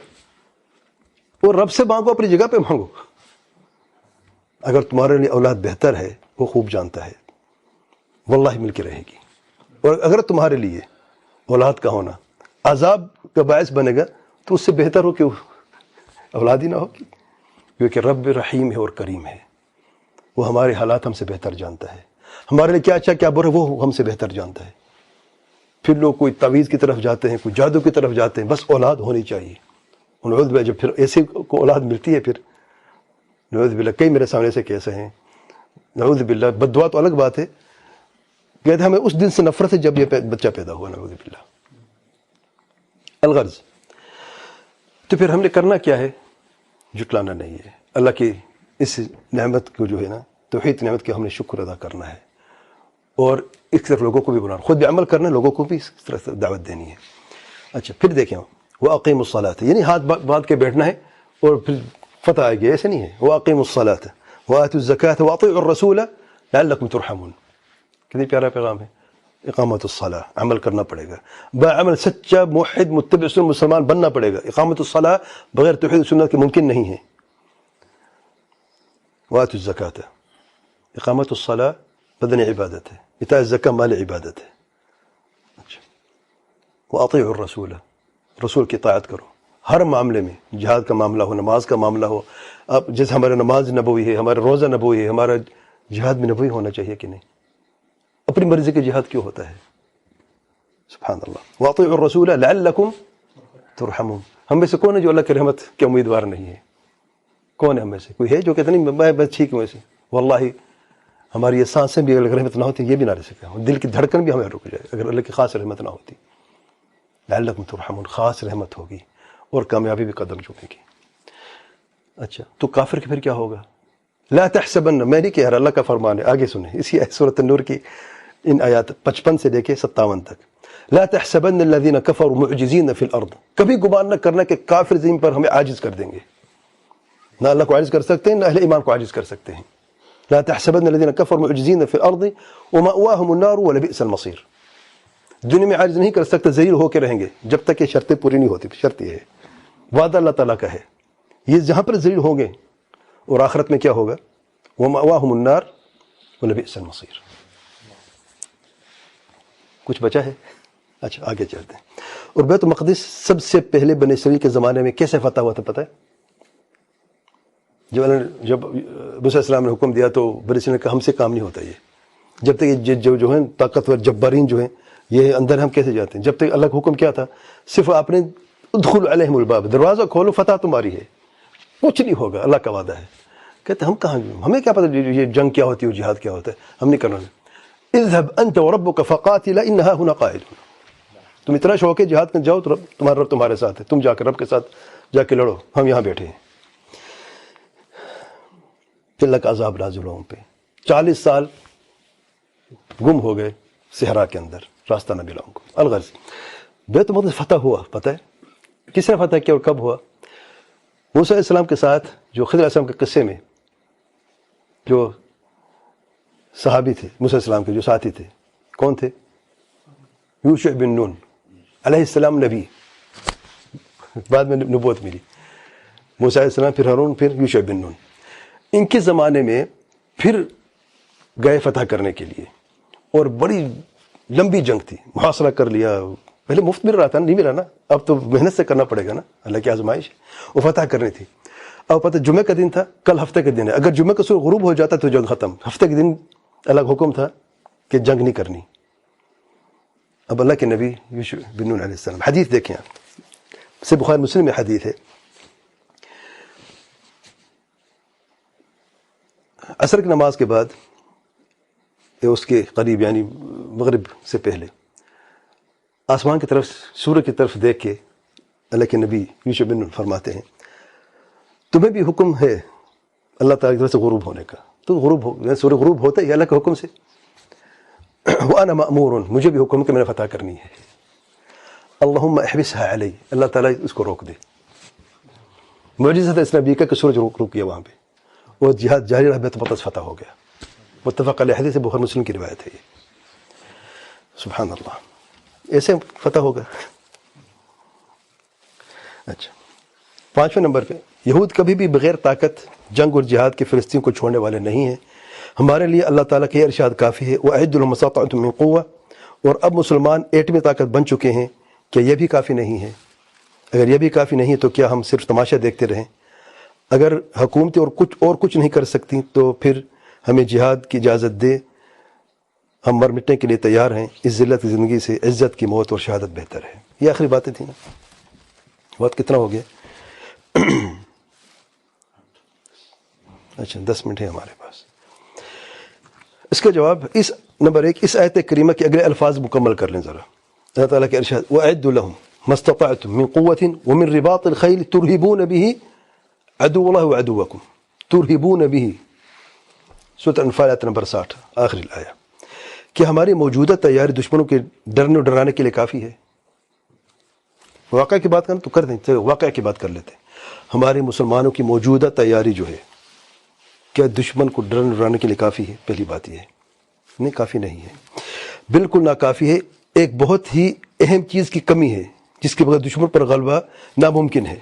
اور رب سے مانگو, اپنی جگہ پہ مانگو. اگر تمہارے لیے اولاد بہتر ہے وہ خوب جانتا ہے, واللہ مل کے رہے گی. اور اگر تمہارے لیے اولاد کا ہونا عذاب کا باعث بنے گا تو اس سے بہتر ہو کہ اولاد ہی نہ ہوگی, کیونکہ رب رحیم ہے اور کریم ہے. وہ ہمارے حالات ہم سے بہتر جانتا ہے, ہمارے لیے کیا اچھا کیا برا وہ ہم سے بہتر جانتا ہے. پھر لوگ کوئی تعویذ کی طرف جاتے ہیں, کوئی جادو کی طرف جاتے ہیں, بس اولاد ہونی چاہیے. نعوذ باللہ, جب پھر ایسے کو اولاد ملتی ہے پھر نعوذ باللہ, کئی میرے سامنے سے کیسے ہیں نعوذ باللہ. بد دعا تو الگ بات ہے, کہتے ہیں ہمیں اس دن سے نفرت ہے جب یہ بچہ پیدا ہوا, نعوذ باللہ. الغرض, تو پھر ہم نے کرنا کیا ہے؟ جھٹلانا نہیں ہے. اللہ کی اس نعمت کو جو ہے نا, توحید نعمت کے ہم نے شکر ادا کرنا ہے, اور اس طرف لوگوں کو بھی بنانا, خود بھی عمل کرنا, لوگوں کو بھی اس طرح دعوت دینی ہے. اچھا پھر دیکھیں, وَأَقِيمُوا الصَّلَاةَ, یعنی ہاتھ باندھ کے بیٹھنا ہے اور پھر فتح آئے گی, ایسے نہیں ہے. وَأَقِيمُوا الصَّلَاةَ وَآتُوا الزَّكَاةَ وَأَطِيعُوا الرَّسُولَ لَعَلَّكُمْ تُرْحَمُونَ. کتنی پیارا پیغام ہے. اقامت الصلاح, عمل کرنا پڑے گا, بعمل سچا موحد متبع سنت مسلمان بننا پڑے گا. اقامت الصلاح بغیر توحید سنت کے ممکن نہیں ہے. وآتوا الزکاة, اقامت الصلاح بدن عبادت ہے, اطاعت الزکاة مال عبادت ہے. اچھا, واطیعوا الرسول, رسول کی اطاعت کرو ہر معاملے میں. جہاد کا معاملہ ہو, نماز کا معاملہ ہو, اب جیسے ہمارا نماز نبوی ہے, ہمارا روزہ نبوی ہے, ہمارا جہاد بھی نبوی ہونا چاہیے کہ نہیں؟ اپنی مرضی کے جہاد کیوں ہوتا ہے؟ سبحان اللہ. واطیعوا الرسول لعلکم ترحمون. ہم میں سے کون ہے جو اللہ کی رحمت کے امیدوار نہیں ہے؟ کون ہے ہم میں سے؟ کوئی ہے جو کہتا نہیں میں بس ٹھیک ہوں ایسے؟ واللہ ہماری یہ سانسیں بھی اگر رحمت نہ ہوتی یہ بھی نہ رہ سکے, دل کی دھڑکن بھی ہمیں رک جائے اگر اللہ کی خاص رحمت نہ ہوتی. لعلکم ترحمون, خاص رحمت ہوگی اور کامیابی بھی قدم چومے گی. اچھا, تو کافر کے پھر کیا ہوگا؟ لا تحسبن, میں نہیں کہہ رہا, اللہ کا فرمان ہے, آگے سنیں اسی سورۃ النور کی ان آیات 55 سے لے کے 57 تک. لا تحسبن الذين كفروا معجزين في الارض, کبھی گمان نہ کرنا کہ کافر زمین پر ہمیں عاجز کر دیں گے. نہ اللہ کو عاجز کر سکتے ہیں, نہ اہل ایمان کو عاجز کر سکتے ہیں. لا تحسبن الذين كفروا معجزين في الارض ومأواهم النار ولبئس المصير. دنیا میں عاجز نہیں کر سکتے, ذلیل ہو کے رہیں گے جب تک یہ شرطیں پوری نہیں ہوتی. شرط یہ ہے, وعدہ اللہ تعالیٰ کا ہے, یہ جہاں پر ذلیل ہوں گے اور آخرت میں کیا ہوگا؟ ومأواهم النار ولبئس المصير. کچھ بچا ہے؟ اچھا آگے چلتے ہیں. اور بیت المقدس سب سے پہلے بنی اسرائیل کے زمانے میں کیسے فتح ہوا تھا پتہ ہے؟ جب موسیٰ علیہ السلام نے حکم دیا تو بنی اسرائیل نے کہا ہم سے کام نہیں ہوتا یہ, جب تک یہ جو ہیں طاقتور جبارین جو ہیں یہ اندر ہم کیسے جاتے ہیں؟ جب تک اللہ کا حکم کیا تھا؟ صرف آپ نے ادخلوا علیہم الباب, دروازہ کھولو, فتح تمہاری ہے, کچھ نہیں ہوگا, اللہ کا وعدہ ہے. کہتے ہم کہاں, ہمیں کیا پتہ یہ جنگ کیا ہوتی ہے اور جہاد کیا ہوتا ہے, ہم نہیں کرنا. اذهب انت وربك فقاتلا انها هنا قاعدون. تم اتنا شوق ہے جہاد میں جاؤ تو تمہارا رب تمہارے ساتھ ہے, تم جا کر رب کے ساتھ جا کے لڑو, ہم یہاں بیٹھے ہیں. پھر اللہ کا عذاب نازل ہوا ان پہ, 40 سال گم ہو گئے صحرا کے اندر, راستہ نہ ملا ان کو. الغرض, بیت المقدس فتح ہوا, پتہ ہے کس نے فتح کیا اور کب ہوا؟ موسیٰ علیہ السلام کے ساتھ جو خضر علیہ السلام کے قصے میں جو صحابی تھے موسیٰ علیہ السلام کے جو ساتھی تھے, کون تھے؟ یوشع بن نون علیہ السلام, نبی, بعد میں نبوت ملی. موسیٰ علیہ السلام, پھر ہارون, پھر یوشع بن نون. ان کے زمانے میں پھر گئے فتح کرنے کے لیے, اور بڑی لمبی جنگ تھی, محاصرہ کر لیا. پہلے مفت مل رہا تھا, نہیں ملا نا, اب تو محنت سے کرنا پڑے گا نا, اللہ کی آزمائش. وہ فتح کرنی تھی. اب پتہ جمعہ کا دن تھا, کل ہفتے کا دن ہے, اگر جمعہ کا سورج غروب ہو جاتا تو جنگ ختم. ہفتے کے دن اللہ کا حکم تھا کہ جنگ نہیں کرنی. اب اللہ کے نبی یوشع بن نون علیہ السلام, حدیث دیکھیں آپ, سے بخاری مسلم میں حدیث ہے, عصر کی نماز کے بعد اس کے قریب یعنی مغرب سے پہلے آسمان کی طرف, سورج کی طرف دیکھ کے اللہ کے نبی یوشع بن نون فرماتے ہیں تمہیں بھی حکم ہے اللہ تعالیٰ کی طرف سے غروب ہونے کا. تو غروب ہو, سورج غروب ہوتا ہے اللہ کے حکم سے. وَأَنَا مَأْمُورٌ, مجھے بھی حکم کہ میں نے فتح کرنی ہے. اللہم احبسها علی, اللہ تعالیٰ اس کو روک دے. معجزہ اس نبی کا کہ سورج رک گیا وہاں پہ، وہ جہاد جاری رہا، بیت المقدس فتح ہو گیا. متفق علیہ حدیث بخاری مسلم کی روایت ہے یہ. سبحان اللہ، ایسے فتح ہوگا. اچھا، 5ویں نمبر پہ، یہود کبھی بھی بغیر طاقت جنگ اور جہاد کے فلسطین کو چھوڑنے والے نہیں ہیں. ہمارے لیے اللہ تعالیٰ کا یہ ارشاد کافی ہے، وَأَعِدُّوا لَهُم مَا اسْتَطَعْتُم مِّن قُوَّةٍ. اور اب مسلمان ایٹمی طاقت بن چکے ہیں. کیا یہ بھی کافی نہیں ہے؟ اگر یہ بھی کافی نہیں تو کیا ہم صرف تماشا دیکھتے رہیں؟ اگر حکومتیں اور کچھ نہیں کر سکتی تو پھر ہمیں جہاد کی اجازت دے، ہم مر مٹنے کے لیے تیار ہیں. اس ذلت کی زندگی سے عزت کی موت اور شہادت بہتر ہے. یہ آخری باتیں تھیں نا. وقت کتنا ہو گیا؟ اچھا 10 منٹ ہے ہمارے پاس. اس کا جواب اس نمبر 1 اس آیت کریمہ کے اگلے الفاظ مکمل کر لیں ذرا. اللہ تعالیٰ کے ارشاد وَأَعِدُّوا لَهُم مَا اسْتَطَعْتُم مِّن قُوَّةٍ وَمِن رِّبَاطِ الْخَيْلِ تُرْهِبُونَ بِهِ عَدُوَّ اللَّهِ وَعَدُوَّكُمْ تُرْهِبُونَ بِهِ. سورۃ انفال آیت نمبر 60 آخری آیہ. کہ ہماری موجودہ تیاری دشمنوں کے ڈرنے و ڈرانے کے لیے کافی ہے. واقعہ کی بات کریں تو کر دیں، واقعہ کی بات کر لیتے ہیں. ہمارے مسلمانوں کی موجودہ تیاری جو ہے کیا دشمن کو ڈرانے ڈرانے کے لیے کافی ہے؟ پہلی بات یہ ہے، نہیں، کافی نہیں ہے، بالکل ناکافی ہے. ایک بہت ہی اہم چیز کی کمی ہے جس کے بغیر دشمن پر غلبہ ناممکن ہے.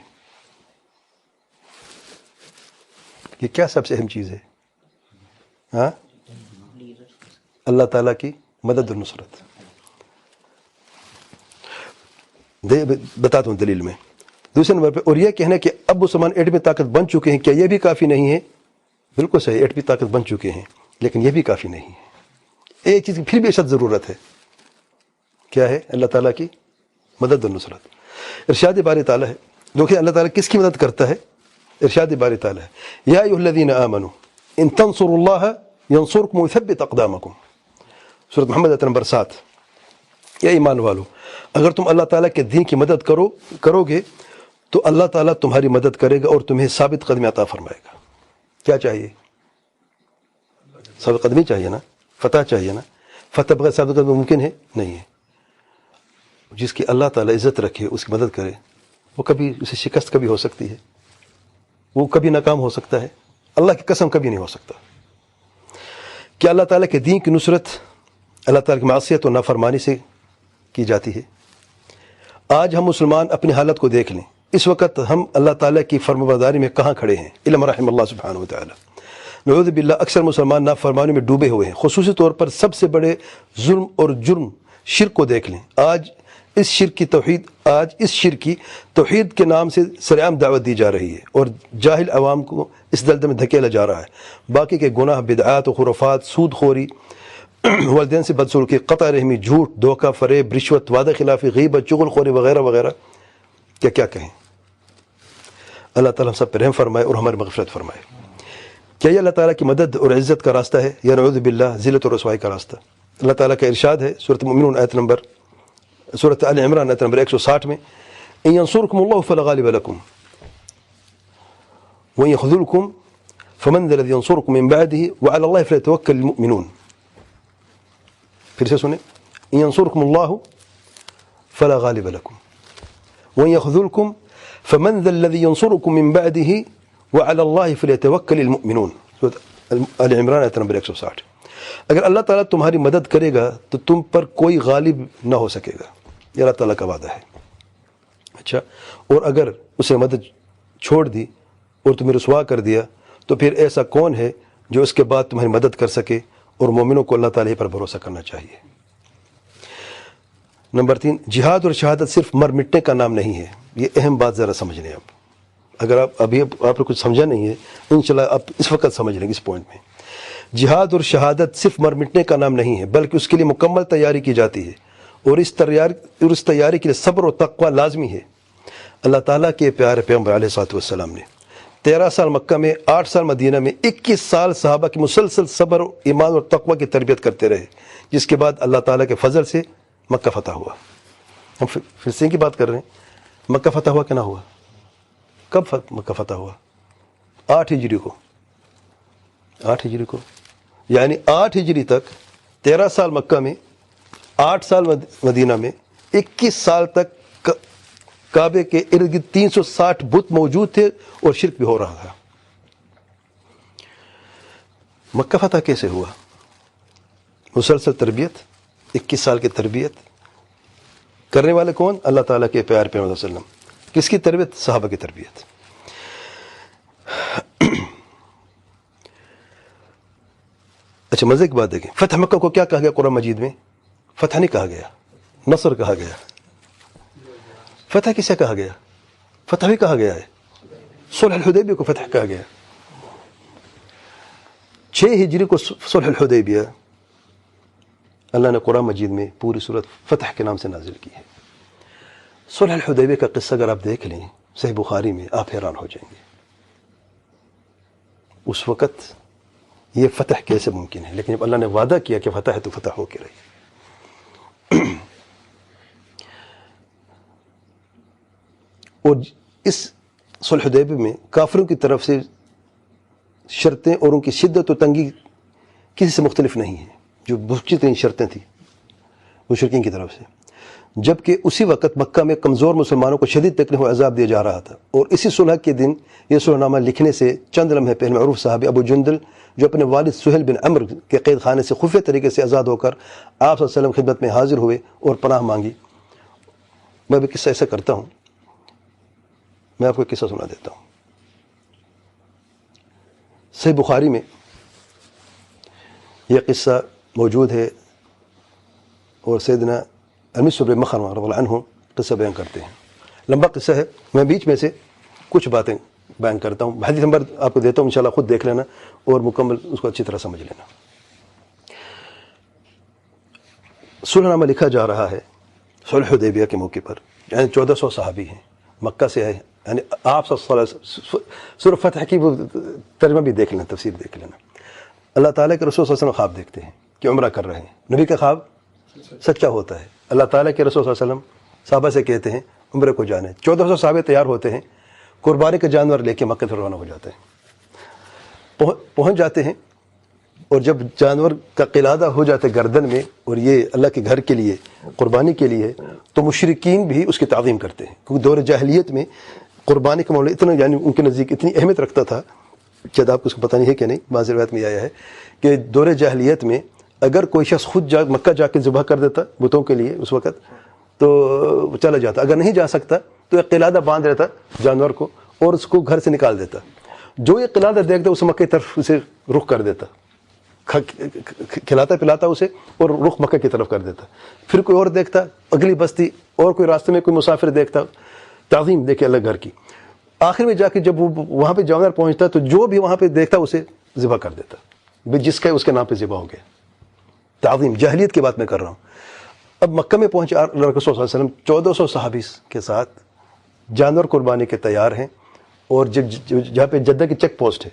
یہ کیا سب سے اہم چیز ہے؟ ہاں، اللہ تعالیٰ کی مدد اور نصرت. بتاتا ہوں دلیل میں. دوسرے نمبر پہ، اور یہ کہنا کہ اب مسلمان ایٹمی طاقت بن چکے ہیں، کیا یہ بھی کافی نہیں ہے؟ بالکل صحیح، ایٹمی طاقت بن چکے ہیں لیکن یہ بھی کافی نہیں ہے. ایک چیز کی پھر بھی اشد ضرورت ہے. کیا ہے؟ اللہ تعالیٰ کی مدد اور نصرت. ارشاد باری تعالیٰ ہے، دیکھیں اللہ تعالیٰ کس کی مدد کرتا ہے. ارشاد باری تعالیٰ ہے یا ایھا الذین آمنوا ان تنصروا اللہ ینصرکم ویثبت اقدامکم. سورۃ محمد آیت نمبر 7. یا ایمان والو، اگر تم اللہ تعالیٰ کے دین کی مدد کرو گے تو اللہ تعالیٰ تمہاری مدد کرے گا اور تمہیں ثابت قدمی عطا فرمائے گا. کیا چاہیے؟ ثابت قدمی چاہیے نا، فتح چاہیے نا. فتح بغیر ثابت قدمی ممکن ہے؟ نہیں ہے. جس کی اللہ تعالیٰ عزت رکھے، اس کی مدد کرے، وہ کبھی اسے شکست کبھی ہو سکتی ہے، وہ کبھی ناکام ہو سکتا ہے. اللہ کی قسم کبھی نہیں ہو سکتا. کہ اللہ تعالیٰ کے دین کی نصرت اللہ تعالیٰ کی معصیت و نافرمانی سے کی جاتی ہے. آج ہم مسلمان اپنی حالت کو دیکھ لیں. اس وقت ہم اللہ تعالیٰ کی فرمانبرداری میں کہاں کھڑے ہیں؟ الا رحم اللہ سبحانہ و تعالیٰ. نعوذ باللہ، اکثر مسلمان نافرمانی میں ڈوبے ہوئے ہیں. خصوصی طور پر سب سے بڑے ظلم اور جرم شرک کو دیکھ لیں. آج اس شرک کی توحید کے نام سے سرعام دعوت دی جا رہی ہے اور جاہل عوام کو اس دلدل میں دھکیلا جا رہا ہے. باقی کے گناہ، بدعات و خرافات، سود خوری، والدین سے بدسلوکی، قطع رحمی، جھوٹ، دھوکہ، فریب، رشوت، وعدہ خلافی، غیبت، چغل خوری وغیرہ وغیرہ، کیا کہیں. اللہ تعالیٰ ہم سب پر رحم فرمائے اور ہماری مغفرت فرمائے. کیا یہ اللہ تعالیٰ کی مدد اور عزت کا راستہ ہے یا نعوذ باللہ ذلت اور رسوائی کا راستہ؟ اللہ تعالیٰ کا ارشاد ہے سورۃ المؤمنون سورۃ آل عمران آیت نمبر 160 میں ان ینصرکم اللہ فلا غالب لکم وان یخذلکم فمن ذا الذی ینصرکم من بعدہ وعلی اللہ فلیتوکل المؤمنون. پھر سے سنیں، ان ینصرکم اللہ فلا غالب لکم وان یخذلکم فمن ذا الذی ینصرکم من بعدہ وعلی اللہ فلیتوکل المؤمنون. سورۃ آل عمران آیت نمبر 160. اگر اللہ تعالیٰ تمہاری مدد کرے گا تو تم پر کوئی غالب نہ ہو سکے گا. یہ اللہ تعالیٰ کا وعدہ ہے. اچھا، اور اگر اسے مدد چھوڑ دی اور تمہیں رسوا کر دیا تو پھر ایسا کون ہے جو اس کے بعد تمہاری مدد کر سکے؟ اور مومنوں کو اللہ تعالیٰ پر بھروسہ کرنا چاہیے. نمبر 3، جہاد اور شہادت صرف مر مٹنے کا نام نہیں ہے. یہ اہم بات ذرا سمجھ لیں. اگر آپ نے کچھ سمجھا نہیں ہے، انشاءاللہ آپ اس وقت سمجھ لیں گے اس پوائنٹ میں. جہاد اور شہادت صرف مر مٹنے کا نام نہیں ہے بلکہ اس کے لیے مکمل تیاری کی جاتی ہے اور اس تیاری کے لیے صبر و تقوی لازمی ہے. اللہ تعالیٰ کے پیارے پیغمبر علیہ الصلوۃ والسلام نے 13 سال مکہ میں، 8 سال مدینہ میں، 21 سال صحابہ کی مسلسل صبر، ایمان اور تقوی کی تربیت کرتے رہے، جس کے بعد اللہ تعالیٰ کے فضل سے مکہ فتح ہوا. ہم فلسطین کی بات کر رہے ہیں. مکہ فتح ہوا کہ نہ ہوا؟ کب مکہ فتح ہوا؟ 8 ہجری کو. 8 ہجری کو، یعنی 8 ہجری تک 13 سال مکہ میں، 8 سال مدینہ میں، 21 سال تک کعبے کے ارد گرد 360 بت موجود تھے اور شرک بھی ہو رہا تھا۔ مکہ فتح کیسے ہوا؟ مسلسل تربیت، 21 سال کی تربیت کرنے والے کون؟ اللہ تعالیٰ کے پیارے پیغمبر صلی اللہ علیہ وسلم۔ کس کی تربیت؟ صحابہ کی تربیت۔ اچھا مزے کی بات دیکھیں، فتح مکہ کو کیا کہا گیا قرآن مجید میں؟ فتح نہیں کہا گیا، نصر کہا گیا۔ فتح کسے کہا گیا؟ فتح بھی کہا گیا ہے، صلح الحدیبیہ کو فتح کہا گیا۔ 6 ہجری کو صلح الحدیبیہ اللہ نے قرآن مجید میں پوری صورت فتح کے نام سے نازل کی ہے۔ صلح الحدیبیہ کا قصہ اگر آپ دیکھ لیں صحیح بخاری میں، آپ حیران ہو جائیں گے۔ اس وقت یہ فتح کیسے ممکن ہے، لیکن جب اللہ نے وعدہ کیا کہ فتح ہے تو فتح ہو کے رہی۔ اور اس صلح الحدیبیہ میں کافروں کی طرف سے شرطیں اور ان کی شدت و تنگی کسی سے مختلف نہیں ہیں، جو بہت ترین شرطیں تھیں مشرکین کی طرف سے، جبکہ اسی وقت مکہ میں کمزور مسلمانوں کو شدید تکلیف و عذاب دیا جا رہا تھا۔ اور اسی صلح کے دن یہ صلح نامہ لکھنے سے چند لمحے پہلے معروف صحابی ابو جندل جو اپنے والد سہیل بن عمر کے قید خانے سے خفیہ طریقے سے آزاد ہو کر آپ صلی اللہ علیہ وسلم خدمت میں حاضر ہوئے اور پناہ مانگی۔ میں بھی قصہ ایسا کرتا ہوں، میں آپ کو قصہ سنا دیتا ہوں۔ صحیح بخاری میں یہ قصہ موجود ہے، اور سیدنا المسور بن مخرمہ رضی اللہ عنہ قصہ بیان کرتے ہیں۔ لمبا قصہ ہے، میں بیچ میں سے کچھ باتیں بیان کرتا ہوں، حدیث نمبر آپ کو دیتا ہوں، انشاءاللہ خود دیکھ لینا اور مکمل اس کو اچھی طرح سمجھ لینا۔ صلح نامہ لکھا جا رہا ہے صلح حدیبیہ کے موقع پر، یعنی 1400 صحابی ہیں، مکہ سے آئے، یعنی آپ صلی اللہ علیہ وسلم سورہ فتح کی وہ ترجمہ بھی دیکھ لینا، تفسیر دیکھ لینا۔ اللہ تعالیٰ کے رسول صلی اللہ علیہ وسلم خواب دیکھتے ہیں کہ عمرہ کر رہے ہیں، نبی کا خواب سچا ہوتا ہے۔ اللہ تعالیٰ کے رسول صلی اللہ علیہ وسلم صحابہ سے کہتے ہیں عمرے کو جانے، 1400 صحابے تیار ہوتے ہیں، قربانی کا جانور لے کے مکہ سے روانہ ہو جاتے ہیں، پہنچ جاتے ہیں، اور جب جانور کا قلادہ ہو جاتا ہے گردن میں، اور یہ اللہ کے گھر کے لیے قربانی کے لیے، تو مشرکین بھی اس کی تعظیم کرتے ہیں، کیونکہ دور جاہلیت میں قربانی کا معاملہ اتنا، یعنی ان کے نزدیک اتنی اہمیت رکھتا تھا، شاید آپ کو اس کو پتہ نہیں ہے کہ نہیں، بعض روایت میں آیا ہے کہ دور جاہلیت میں اگر کوئی شخص خود مکہ جا کے ذبح کر دیتا بتوں کے لیے اس وقت تو چلا جاتا، اگر نہیں جا سکتا تو ایک قلادہ باندھ دیتا جانور کو اور اس کو گھر سے نکال دیتا، جو یہ قلادہ دیکھتا اس مکہ کی طرف اسے رخ کر دیتا، کھلاتا پلاتا اسے اور رخ مکہ کی طرف کر دیتا۔ پھر کوئی اور دیکھتا، اگلی بستی اور کوئی راستے میں کوئی مسافر دیکھتا، تعظیم دیکھے اللہ گھر کی، آخر میں جا کے جب وہ وہاں پہ جانور پہنچتا تو جو بھی وہاں پہ دیکھتا اسے ذبح کر دیتا، جس کا اس کے نام پہ ذبح ہو گیا۔ تعظیم، جاہلیت کی بات میں کر رہا ہوں۔ اب مکہ میں پہنچے اللہ رسول صلی اللہ علیہ وسلم 1400 صحابی کے ساتھ، جانور قربانی کے تیار ہیں، اور جہاں پہ جدہ کی چیک پوسٹ ہے،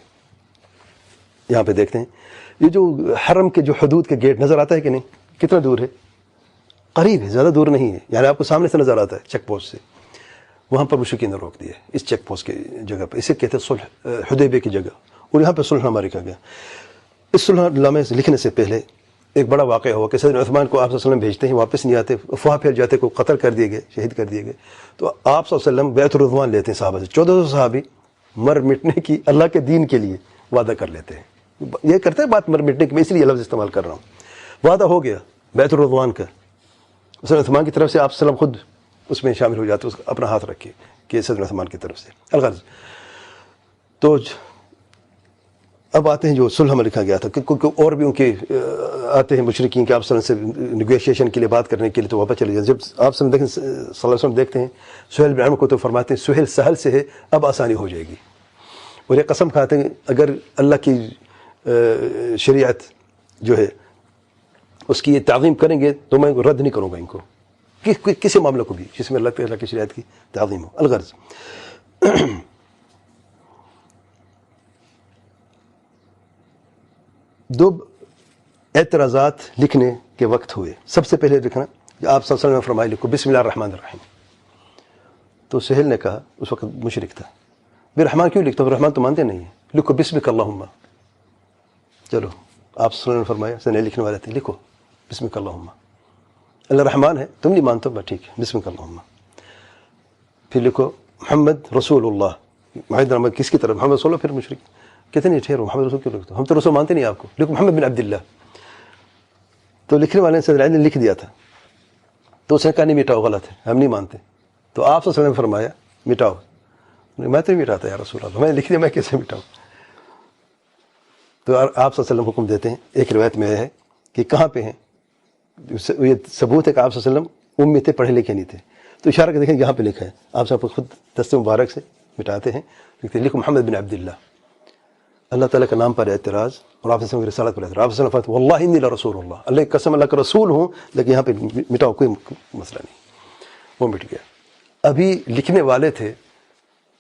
یہاں پہ دیکھتے ہیں یہ جو حرم کے جو حدود کے گیٹ نظر آتا ہے کہ نہیں، کتنا دور ہے؟ قریب ہے، زیادہ دور نہیں ہے، یعنی آپ کو سامنے سے نظر آتا ہے چیک پوسٹ سے، وہاں پر مشرکین نے روک دیا اس چیک پوسٹ کی جگہ پہ، اسے کہتے ہیں صلح حدیبیہ کی جگہ، اور یہاں پہ صلح نامہ لکھا گیا۔ اس صلح نامے سے لکھنے سے پہلے ایک بڑا واقعہ ہوا کہ سیدنا عثمان کو آپ صلی اللہ علیہ وسلم بھیجتے ہیں، واپس نہیں آتے، افواہ پھیل جاتے، کو قتل کر دیے گئے، شہید کر دیے گئے، تو آپ صلی اللہ علیہ وسلم بیعت الرضوان لیتے ہیں صحابہ سے، 1400 صحابی مر مٹنے کی اللہ کے دین کے لیے وعدہ کر لیتے ہیں۔ یہ کرتے ہیں بات مر مٹنے کی، میں اس لیے لفظ استعمال کر رہا ہوں۔ وعدہ ہو گیا بیعت الرضوان کا، سیدنا عثمان کی طرف سے آپ صلی اللہ علیہ وسلم خود اس میں شامل ہو جاتے، اس کا اپنا ہاتھ رکھے کہ سیدنا عثمان کی طرف سے الغرض۔ تو اب آتے ہیں جو صلح میں لکھا گیا تھا، کیونکہ اور بھی ان کے آتے ہیں مشرکین کے آپ صلی اللہ علیہ وسلم سے نیگوشیشن کے لیے بات کرنے کے لیے، تو واپس چلے جاتے۔ جب آپ صلی اللہ علیہ وسلم دیکھتے ہیں سہیل بن عمرو کو، تو فرماتے ہیں سہیل سہل سے ہے، اب آسانی ہو جائے گی، اور یہ قسم کھاتے ہیں اگر اللہ کی شریعت جو ہے اس کی یہ تعظیم کریں گے تو میں رد نہیں کروں گا ان کو، کسی معاملے کو بھی جس میں اللہ کی شریعت کی تعظیم ہو۔ الغرض دو اعتراضات لکھنے کے وقت ہوئے۔ سب سے پہلے لکھنا، آپ صلی اللہ علیہ وسلم نے فرمایا لکھو بسم اللہ الرحمن الرحیم، تو سہیل نے کہا، اس وقت مشرک تھا، بھی رحمان کیوں لکھتا ہوں، رحمان تو مانتے نہیں ہیں، لکھو بسمک اللہم۔ چلو آپ صلی اللہ علیہ وسلم نے فرمایا، سے نہیں لکھنے والے تھے، لکھو بسمک اللہم، اللہ رحمان ہے، تم نہیں مانتے، بس ٹھیک ہے بسمک اللہم۔ پھر لکھو محمد رسول اللہ، معاہدہ نامہ کس کی طرف؟ محمد رسول اللہ، پھر مشرک کہتے نہیں ٹھہرو محمد رسول کیوں لکھتے ہو؟ ہم تو رسول مانتے نہیں آپ کو، لکھو محمد بن عبداللہ۔ تو لکھنے والے نے صدر نے لکھ دیا تھا، تو اس نے کہا نہیں مٹاؤ، غلط ہے، ہم نہیں مانتے۔ تو آپ صلی اللہ علیہ وسلم نے فرمایا مٹاؤ۔ میں تو نہیں مٹاتا یا رسول اللہ، میں نے لکھ دیا، میں کیسے مٹاؤں؟ تو آپ صلی اللہ علیہ وسلم حکم دیتے ہیں، ایک روایت میں ہے کہ کہاں پہ ہیں، یہ ثبوت ہے کہ آپ صلی اللہ علیہ وسلم امی تھے، پڑھے لکھے نہیں تھے، تو اشارہ کر دیکھیں یہاں پہ لکھا ہے، آپ صاحب خود دست مبارک سے مٹاتے ہیں، لکھتے ہیں لکھو محمد بن عبداللہ، اللہ تعالیٰ کے نام پر اعتراض اور آپ صلی اللہ علیہ وسلم کی رسالت پر اعتراض۔ آپ صلی اللہ علیہ وسلم واللہ انی لرسول اللہ، اللہ کی قسم اللہ کا رسول ہوں، لیکن یہاں پہ مٹاؤ، کوئی مسئلہ نہیں، وہ مٹ گیا۔ ابھی لکھنے والے تھے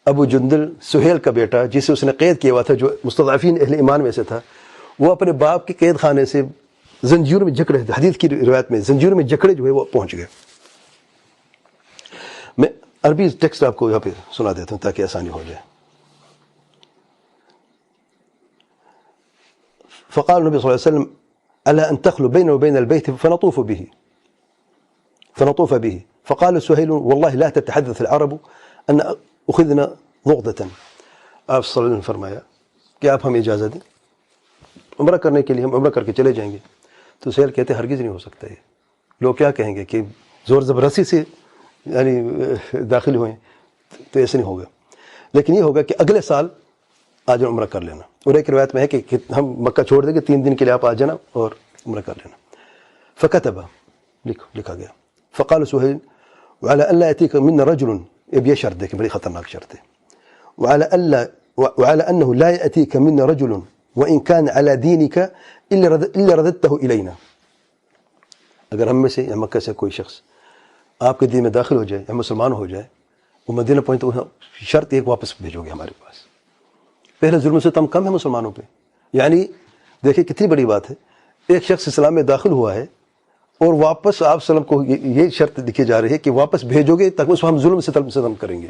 ابو جندل سہیل کا بیٹا، جسے اس نے قید کیا ہوا تھا، جو مستضعفین اہل ایمان میں سے تھا، وہ اپنے باپ کے قید خانے سے زنجیروں میں جکڑے تھے، حدیث کی روایت میں زنجیروں میں جکڑے جو ہے وہ پہنچ گئے۔ میں عربی ٹیکسٹ آپ کو یہاں پہ سنا دیتا ہوں تاکہ آسانی ہو جائے۔ فقال النبي صلى الله عليه وسلم ألا أن تخلو بينه وبين البيت فنطوف به فقال سهيل والله لا تتحدث العرب أن أخذنا ضغدة۔ آپ صلی اللہ علیہ وسلم نے فرمایا کہ آپ ہمیں اجازت دیں عمرہ کرنے کے لیے، ہم عمرہ کر کے چلے جائیں گے۔ تو سہیل کہتے ہرگز نہیں ہو سکتا، یہ لوگ کیا کہیں گے کہ زور زبردستی سے یعنی داخل ہوئے، تو ایسے نہیں ہوگا، لیکن یہ ہوگا کہ اگلے سال آج عمرہ کر لینا۔ اور ایک روایت میں ہے کہ ہم مکہ چھوڑ دیں گے، 3 دن کے لیے آپ آ جانا اور عمرہ کر لینا۔ فكتب، لکھا گیا، فقال سہیل وعلى ألا يأتيك منا رجل، اب یہ شرط دیکھیں بڑی خطرناک شرط ہے، وعلى أنه لا يأتيك منا رجل وإن كان على دينك إلا رددته إلينا، اگر ہم میں سے یا مکہ سے کوئی شخص آپ کے دین میں داخل ہو جائے یا مسلمان ہو جائے، وہ مدینہ پہنچے تو شرط ایک واپس بھیجو گے ہمارے پاس۔ پہلے ظلم سے تم کم ہے مسلمانوں پہ، یعنی دیکھیں کتنی بڑی بات ہے، ایک شخص اسلام میں داخل ہوا ہے اور واپس آپ صلی اللہ علیہ وسلم کو یہ شرط لکھی جا رہی ہے کہ واپس بھیجو گے تاکہ اس کو ہم ظلم سے ستم کریں گے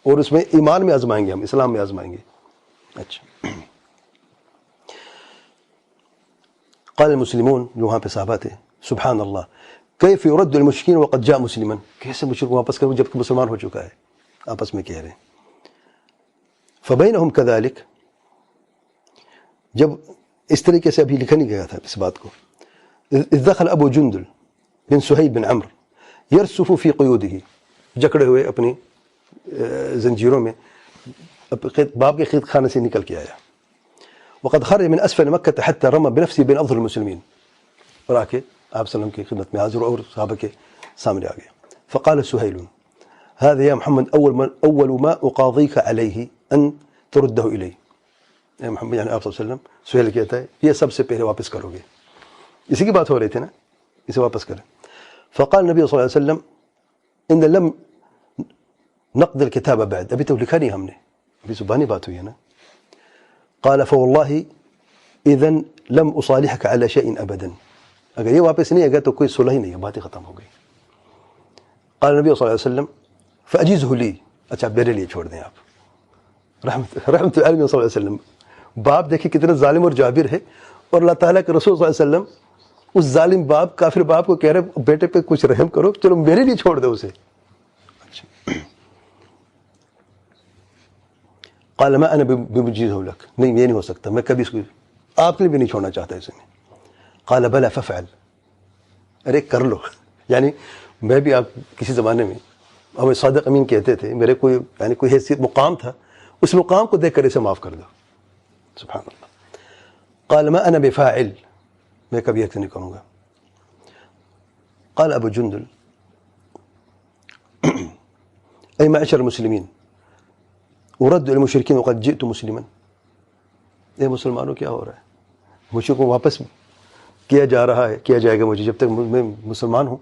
اور اس میں ایمان میں آزمائیں گے، ہم اسلام میں آزمائیں گے۔ اچھا، قال المسلمون، جو وہاں پہ صحابہ تھے، سبحان اللہ کیف یرد المشرکین وقد جاء مسلما، کیسے مشرک واپس کروں جبکہ مسلمان ہو چکا ہے، آپس میں کہہ رہے ہیں۔ فبینہم کذالک، جب اس طریقے سے ابھی لکھا نہیں گیا تھا اس بات کو، اذ دخل ابو جندل بن سہیب بن عمرو یرسف فی قیودہ، جکڑے ہوئے اپنی زنجیروں میں، باپ کے قید خانے سے نکل کے آیا۔ وقد خرج من اسفل مکہ حتى رمى بنفسه بين اظهر المسلمین، اور آ کے آپ صلی اللہ علیہ وسلم کی خدمت میں حاضر اور صحابہ کے سامنے آ گیا۔ فقال سہیل هذا يا محمد اول ما اقاضيك عليه ان ترده الي، اے محمد، یعنی آپ صلی اللہ علیہ وسلم، سہیل کہتا ہے یہ سب سے پہلے واپس کرو گے، اسی کی بات ہو رہی تھی نا، اسے واپس کریں۔ فقال نبی صلی اللہ علیہ وسلم ان لم نقض الكتاب بعد، ابھی تو لکھا نہیں ہم نے، ابھی زبانی بات ہوئی ہے نا۔ قال فوالله اذا لم اصالحك على شيء ابدا، اگر یہ واپس نہیں آئے گا تو کوئی صلح ہی نہیں ہے، باتیں ختم ہو گئی۔ قال نبی صلی اللہ علیہ وسلم فاجزه لي، اچھا میرے لیے چھوڑ دیں آپ، رحمت علیہ صلی اللہ علیہ وسلم۔ باپ دیکھیں کتنا ظالم اور جابر ہے، اور اللہ تعالیٰ کے رسول صلی اللہ علیہ وسلم اس ظالم باپ، کافر باپ کو کہہ رہے بیٹے پہ کچھ رحم کرو، چلو میرے لیے چھوڑ دو اسے۔ قال ما انا بمجيزه لك، نہیں یہ نہیں ہو سکتا، میں کبھی اس کو آپ کے لیے بھی نہیں چھوڑنا چاہتا اسے۔ قال بلا ففعل، ارے کر لو، یعنی میں بھی آپ کسی زمانے میں ہمیں صادق امین کہتے تھے، میرے کوئی یعنی کوئی حیثیت مقام تھا، اس مقام کو دیکھ کر اسے معاف کر دو، سبحان اللہ۔ قال ما انا بفاعل، میں کبھی ایسا نہیں کروں گا۔ قال ابو جندل اے معشر المسلمین ارد المشرکین وقد جئت مسلما، اے مسلمانوں کیا ہو رہا ہے، مجھے کو واپس کیا جا رہا ہے، کیا جائے گا مجھے جب تک میں مسلمان ہوں۔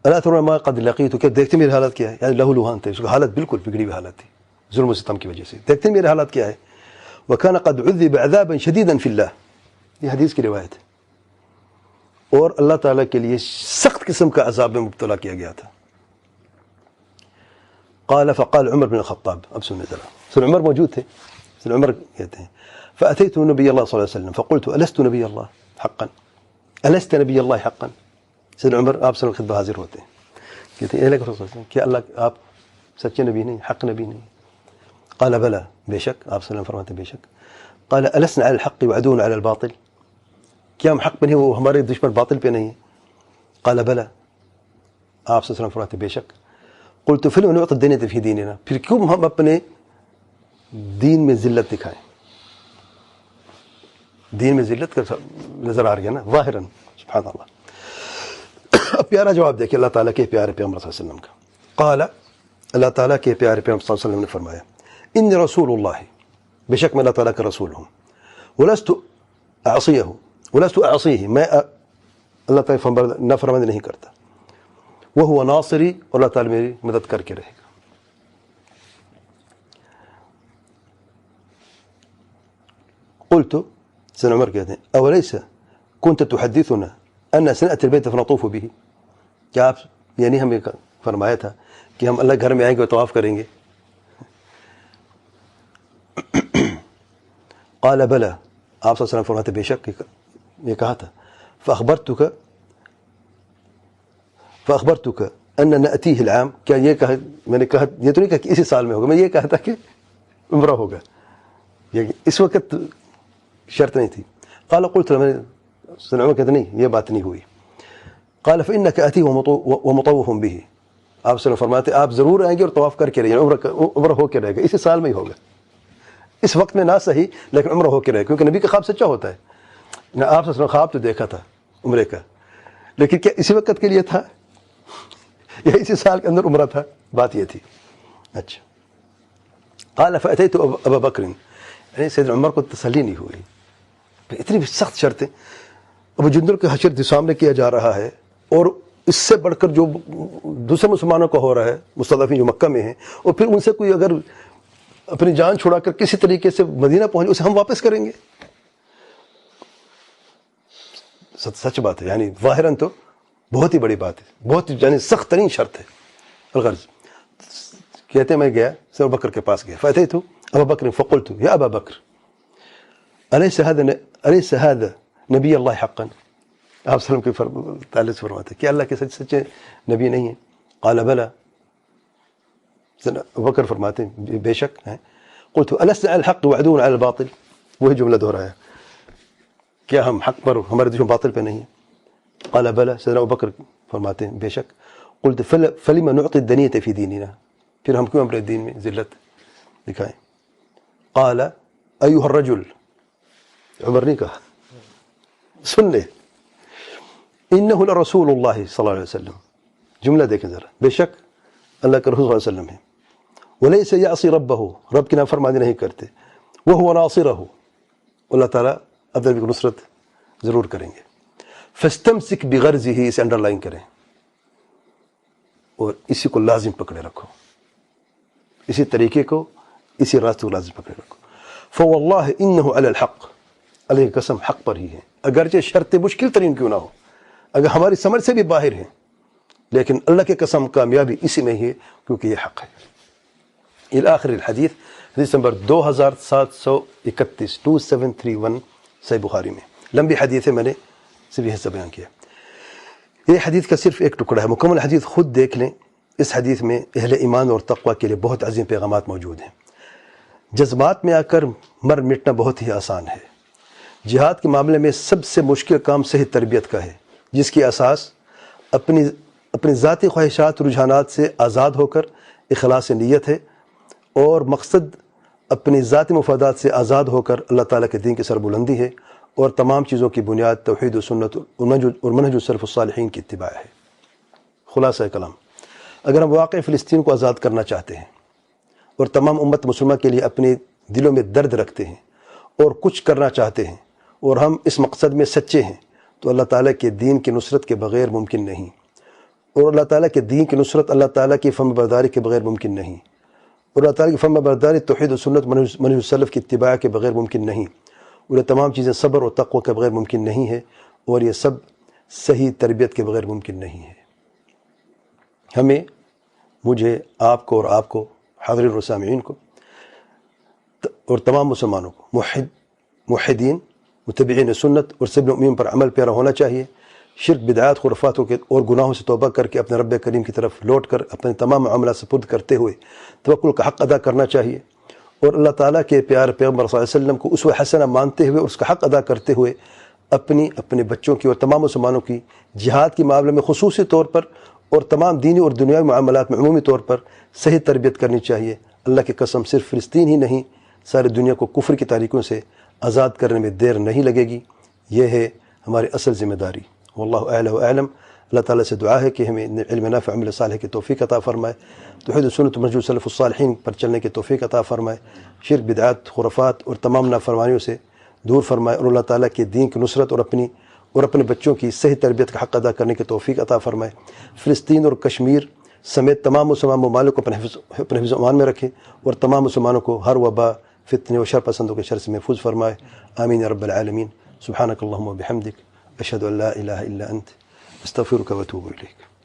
الا ترون ما قد لقیت، کیا دیکھتے میری حالت کیا ہے، یعنی لہو لہان تھے، اس کی حالت بالکل بگڑی ہوئی حالت تھی ظلم و ستم کی وجہ سے، دیکھتے میری حالت کیا ہے۔ وكان قد عذب عذابا شديدا في الله، یہ حدیث کی روایت ہے، اور اللہ تعالیٰ کے لیے سخت قسم کا عذاب میں مبتلا کیا گیا تھا۔ قال فقال عمر بن الخطاب، اب سنیں ذرا، سن عمر موجود تھے، سن عمر کہتے ہیں فأتيت نبي الله صلى الله عليه وسلم فقلت ألست نبي الله حقا، ألست نبي الله حقا، سن عمر آپ صلی اللہ علیہ وسلم خطبہ حاضر ہوتے ہیں، کہتے ہیں اے اللہ کے رسول، کیا اللہ آپ سچے نبی نہیں، حق نبی نہیں؟ قال بلا، بے شک، آپ صلی اللہ علیہ وسلم فرماتے بے شک. قال ألسنا على الحق وعدونا على الباطل، کیا ہم حق پہ نہیں، وہ ہمارے دشمن باطل پہ نہیں ہیں؟ قال بلا، آپ صلی اللہ علیہ وسلم فرماتے بے شک. قلت فلم نعطي الدنيا في ديننا، پھر کیوں ہم اپنے دین میں ذلت دکھائیں؟ دین میں ذلت کا نظر آ رہی ہے نا ظاہراً. سبحان اللہ. اب پیارا جواب دیکھیں اللہ تعالیٰ کے پیارے پیغمبر صلی اللہ علیہ وسلم کا. قال، اللہ تعالیٰ کے پیارے پیغمبر صلی اللہ علیہ وسلم نے فرمایا ان رسول اللہ، بے شک میں اللہ تعالیٰ کا رسول ہوں. ولست اعصیہ، ولست اعصیہ، میں اللہ تعالیٰ نافرمانی نہیں کرتا. وہ ناصری، اور اللہ تعالیٰ میری مدد کر کے رہے گا. قلت، سيدنا عمر کہتے ہیں اولیس كنت تحدثنا ان سنأتي البيت فنطوف به، کیا آپ یعنی ہمیں فرمایا تھا کہ ہم اللہ گھر میں آئیں گے اور طواف کریں گے؟ قال بلا، آپ صلی اللہ علیہ وسلم فرماتے بے شک یہ کہا تھا. فأخبرتك ان نأتيه العام، کیا یہ کہا، میں نے کہا یہ تو نہیں کہا کہ اسی سال میں ہوگا، میں یہ کہا تھا کہ عمرہ ہوگا، یہ اس وقت شرط نہیں تھی. قال قلت، میں سن عمر کہتے نہیں یہ بات نہیں ہوئی. قال فإنك آتيه ومطوف به، آپ صلی اللہ فرماتے آپ ضرور آئیں گے اور طواف کر کے رہے، عمرہ ہو کے رہے گا، اسی سال میں ہی ہوگا. اس وقت میں نہ صحیح لیکن عمرہ ہو کے رہے گا، کیونکہ نبی کا خواب سچا ہوتا ہے. نہ آپ صلی اللہ علیہ وسلم خواب تو دیکھا تھا عمرے کا، لیکن کیا اسی وقت کے لیے تھا یا اسی سال کے اندر عمرہ تھا؟ بات یہ تھی. اچھا. قال فأتيت ابا بکر، یعنی سیدنا عمر کو تسلی نہیں ہوئی، اتنی بھی سخت شرطیں. ابو جندل کا حشر سامنے کیا جا رہا ہے، اور اس سے بڑھ کر جو دوسرے مسلمانوں کو ہو رہا ہے، مستضعفین جو مکہ میں ہیں، اور پھر ان سے کوئی اگر اپنی جان چھڑا کر کسی طریقے سے مدینہ پہنچے اسے ہم واپس کریں گے. سچ بات ہے، یعنی ظاہراً تو بہت ہی بڑی بات ہے، بہت یعنی سخت ترین شرط ہے. الغرض کہتے ہیں میں گیا ابو بکر کے پاس گیا. فأتيت ابا بکر فقلت یا ابا بکر أليس هذا نبی اللہ حقا، آپ صلی اللہ علیہ وسلم کے تعلق سے فرماتے کہ اللہ کے سچے نبی نہیں ہیں؟ قال بلا، ابو بکر فرماتے ہیں بے شک ہیں. قلت ألسنا على الحق وعدونا على الباطل، وہی جملہ دہرایا، کیا ہم حق پر ہمارے دشمن باطل پہ نہیں ہیں؟ قال بلا، سیدنا ابو بکر فرماتے ہیں بے شک. قلت فلم نعطي الدنية في ديننا، پھر ہم کیوں اپنے دین میں ذلت دکھائیں؟ قال ایھا الرجل، عمر نے کہا سن لے، انہ لرسول اللہ صلی اللہ علیہ وسلم، جملہ دیکھیں ذرا، بے شک اللہ کے رسول صلی اللہ علیہ وسلم ہے. ولیس یعصی ربہ، رب کی نافرمانی نہیں کرتے. وہو ناصرہ، اللہ تعالیٰ اپنے نبی کی نصرت ضرور کریں گے. فاستمسک بغرضہ، اسے انڈر لائن کریں اور اسی کو لازم پکڑے رکھو، اسی طریقے کو، اسی راستے کو لازم پکڑے رکھو. فواللہ انہ علی الحق، اللہ کی قسم حق پر ہی ہے، اگرچہ شرط مشکل ترین کیوں نہ ہو، اگر ہماری سمجھ سے بھی باہر ہیں، لیکن اللہ کی قسم کامیابی اسی میں ہی ہے، کیونکہ یہ حق ہے. الآخر الحدیث، حدیث نمبر 2731، 2731 صحیح بخاری میں. لمبی حدیث ہے، میں نے صرف یہ حصہ بیان کیا. یہ حدیث کا صرف ایک ٹکڑا ہے، مکمل حدیث خود دیکھ لیں. اس حدیث میں اہل ایمان اور تقوی کے لیے بہت عظیم پیغامات موجود ہیں. جذبات میں آ کر مر مٹنا بہت ہی آسان ہے. جہاد کے معاملے میں سب سے مشکل کام صحیح تربیت کا ہے، جس کی اساس اپنی ذاتی خواہشات رجحانات سے آزاد ہو کر اخلاص نیت ہے، اور مقصد اپنی ذاتی مفادات سے آزاد ہو کر اللہ تعالیٰ کے دین کی سربلندی ہے، اور تمام چیزوں کی بنیاد توحید و سنت اور منہج السلف الصالحین کی اتباع ہے. خلاصہ کلام، اگر ہم واقع فلسطین کو آزاد کرنا چاہتے ہیں اور تمام امت مسلمہ کے لیے اپنے دلوں میں درد رکھتے ہیں اور کچھ کرنا چاہتے ہیں، اور ہم اس مقصد میں سچے ہیں، تو اللہ تعالیٰ کے دین کی نصرت کے بغیر ممکن نہیں، اور اللہ تعالیٰ کے دین کی نصرت اللہ تعالیٰ کی فرمان برداری کے بغیر ممکن نہیں، اور اللہ تعالیٰ کی فرمان برداری توحید و سنت منہج السلف کی اتباع کے بغیر ممکن نہیں، اور یہ تمام چیزیں صبر و تقوی کے بغیر ممکن نہیں ہے، اور یہ سب صحیح تربیت کے بغیر ممکن نہیں ہے. ہمیں، مجھے، آپ کو اور آپ کو، حاضرین اور سامعین کو، اور تمام مسلمانوں کو، موحدین، متبعین سنت اور سب المؤمنین پر عمل پیرا ہونا چاہیے، شرک بدعات خرافات اور گناہوں سے توبہ کر کے اپنے رب کریم کی طرف لوٹ کر اپنے تمام معاملات سپرد کرتے ہوئے توکل کا حق ادا کرنا چاہیے، اور اللہ تعالیٰ کے پیار پیغمبر صلی اللہ علیہ وسلم کو اسوہ حسنہ مانتے ہوئے اور اس کا حق ادا کرتے ہوئے اپنے بچوں کی اور تمام مسلمانوں کی جہاد کے معاملے میں خصوصی طور پر اور تمام دینی اور دنیاوی معاملات میں عمومی طور پر صحیح تربیت کرنی چاہیے۔ اللہ کی قسم صرف فلسطین ہی نہیں، ساری دنیا کو کفر کی تاریکیوں سے آزاد کرنے میں دیر نہیں لگے گی۔ یہ ہے ہماری اصل ذمہ داری۔ واللہ اعلی و اعلم۔ اللہ تعالیٰ سے دعا ہے کہ ہمیں علم نافع عمل صالح کی توفیق عطا فرمائے، توحید و سنت منہج سلف الصالحین پر چلنے کی توفیق عطا فرمائے، شرک بدعات خرافات اور تمام نافرمانیوں سے دور فرمائے، اور اللہ تعالیٰ کے دین کی نصرت اور اپنے بچوں کی صحیح تربیت کا حق ادا کرنے کی توفیق عطا فرمائے۔ فلسطین اور کشمیر سمیت تمام مسلمان ممالک کو اپنے حفظ و امان میں رکھے، اور تمام مسلمانوں کو ہر وبا، فتنے و شر پسندوں کے شر سے محفوظ فرمائے۔ آمین یا رب العالمین۔ سبحانک اللہم و بحمدک، اشہد ان لا الہ الا انت، استغفرک و اتوب الیک۔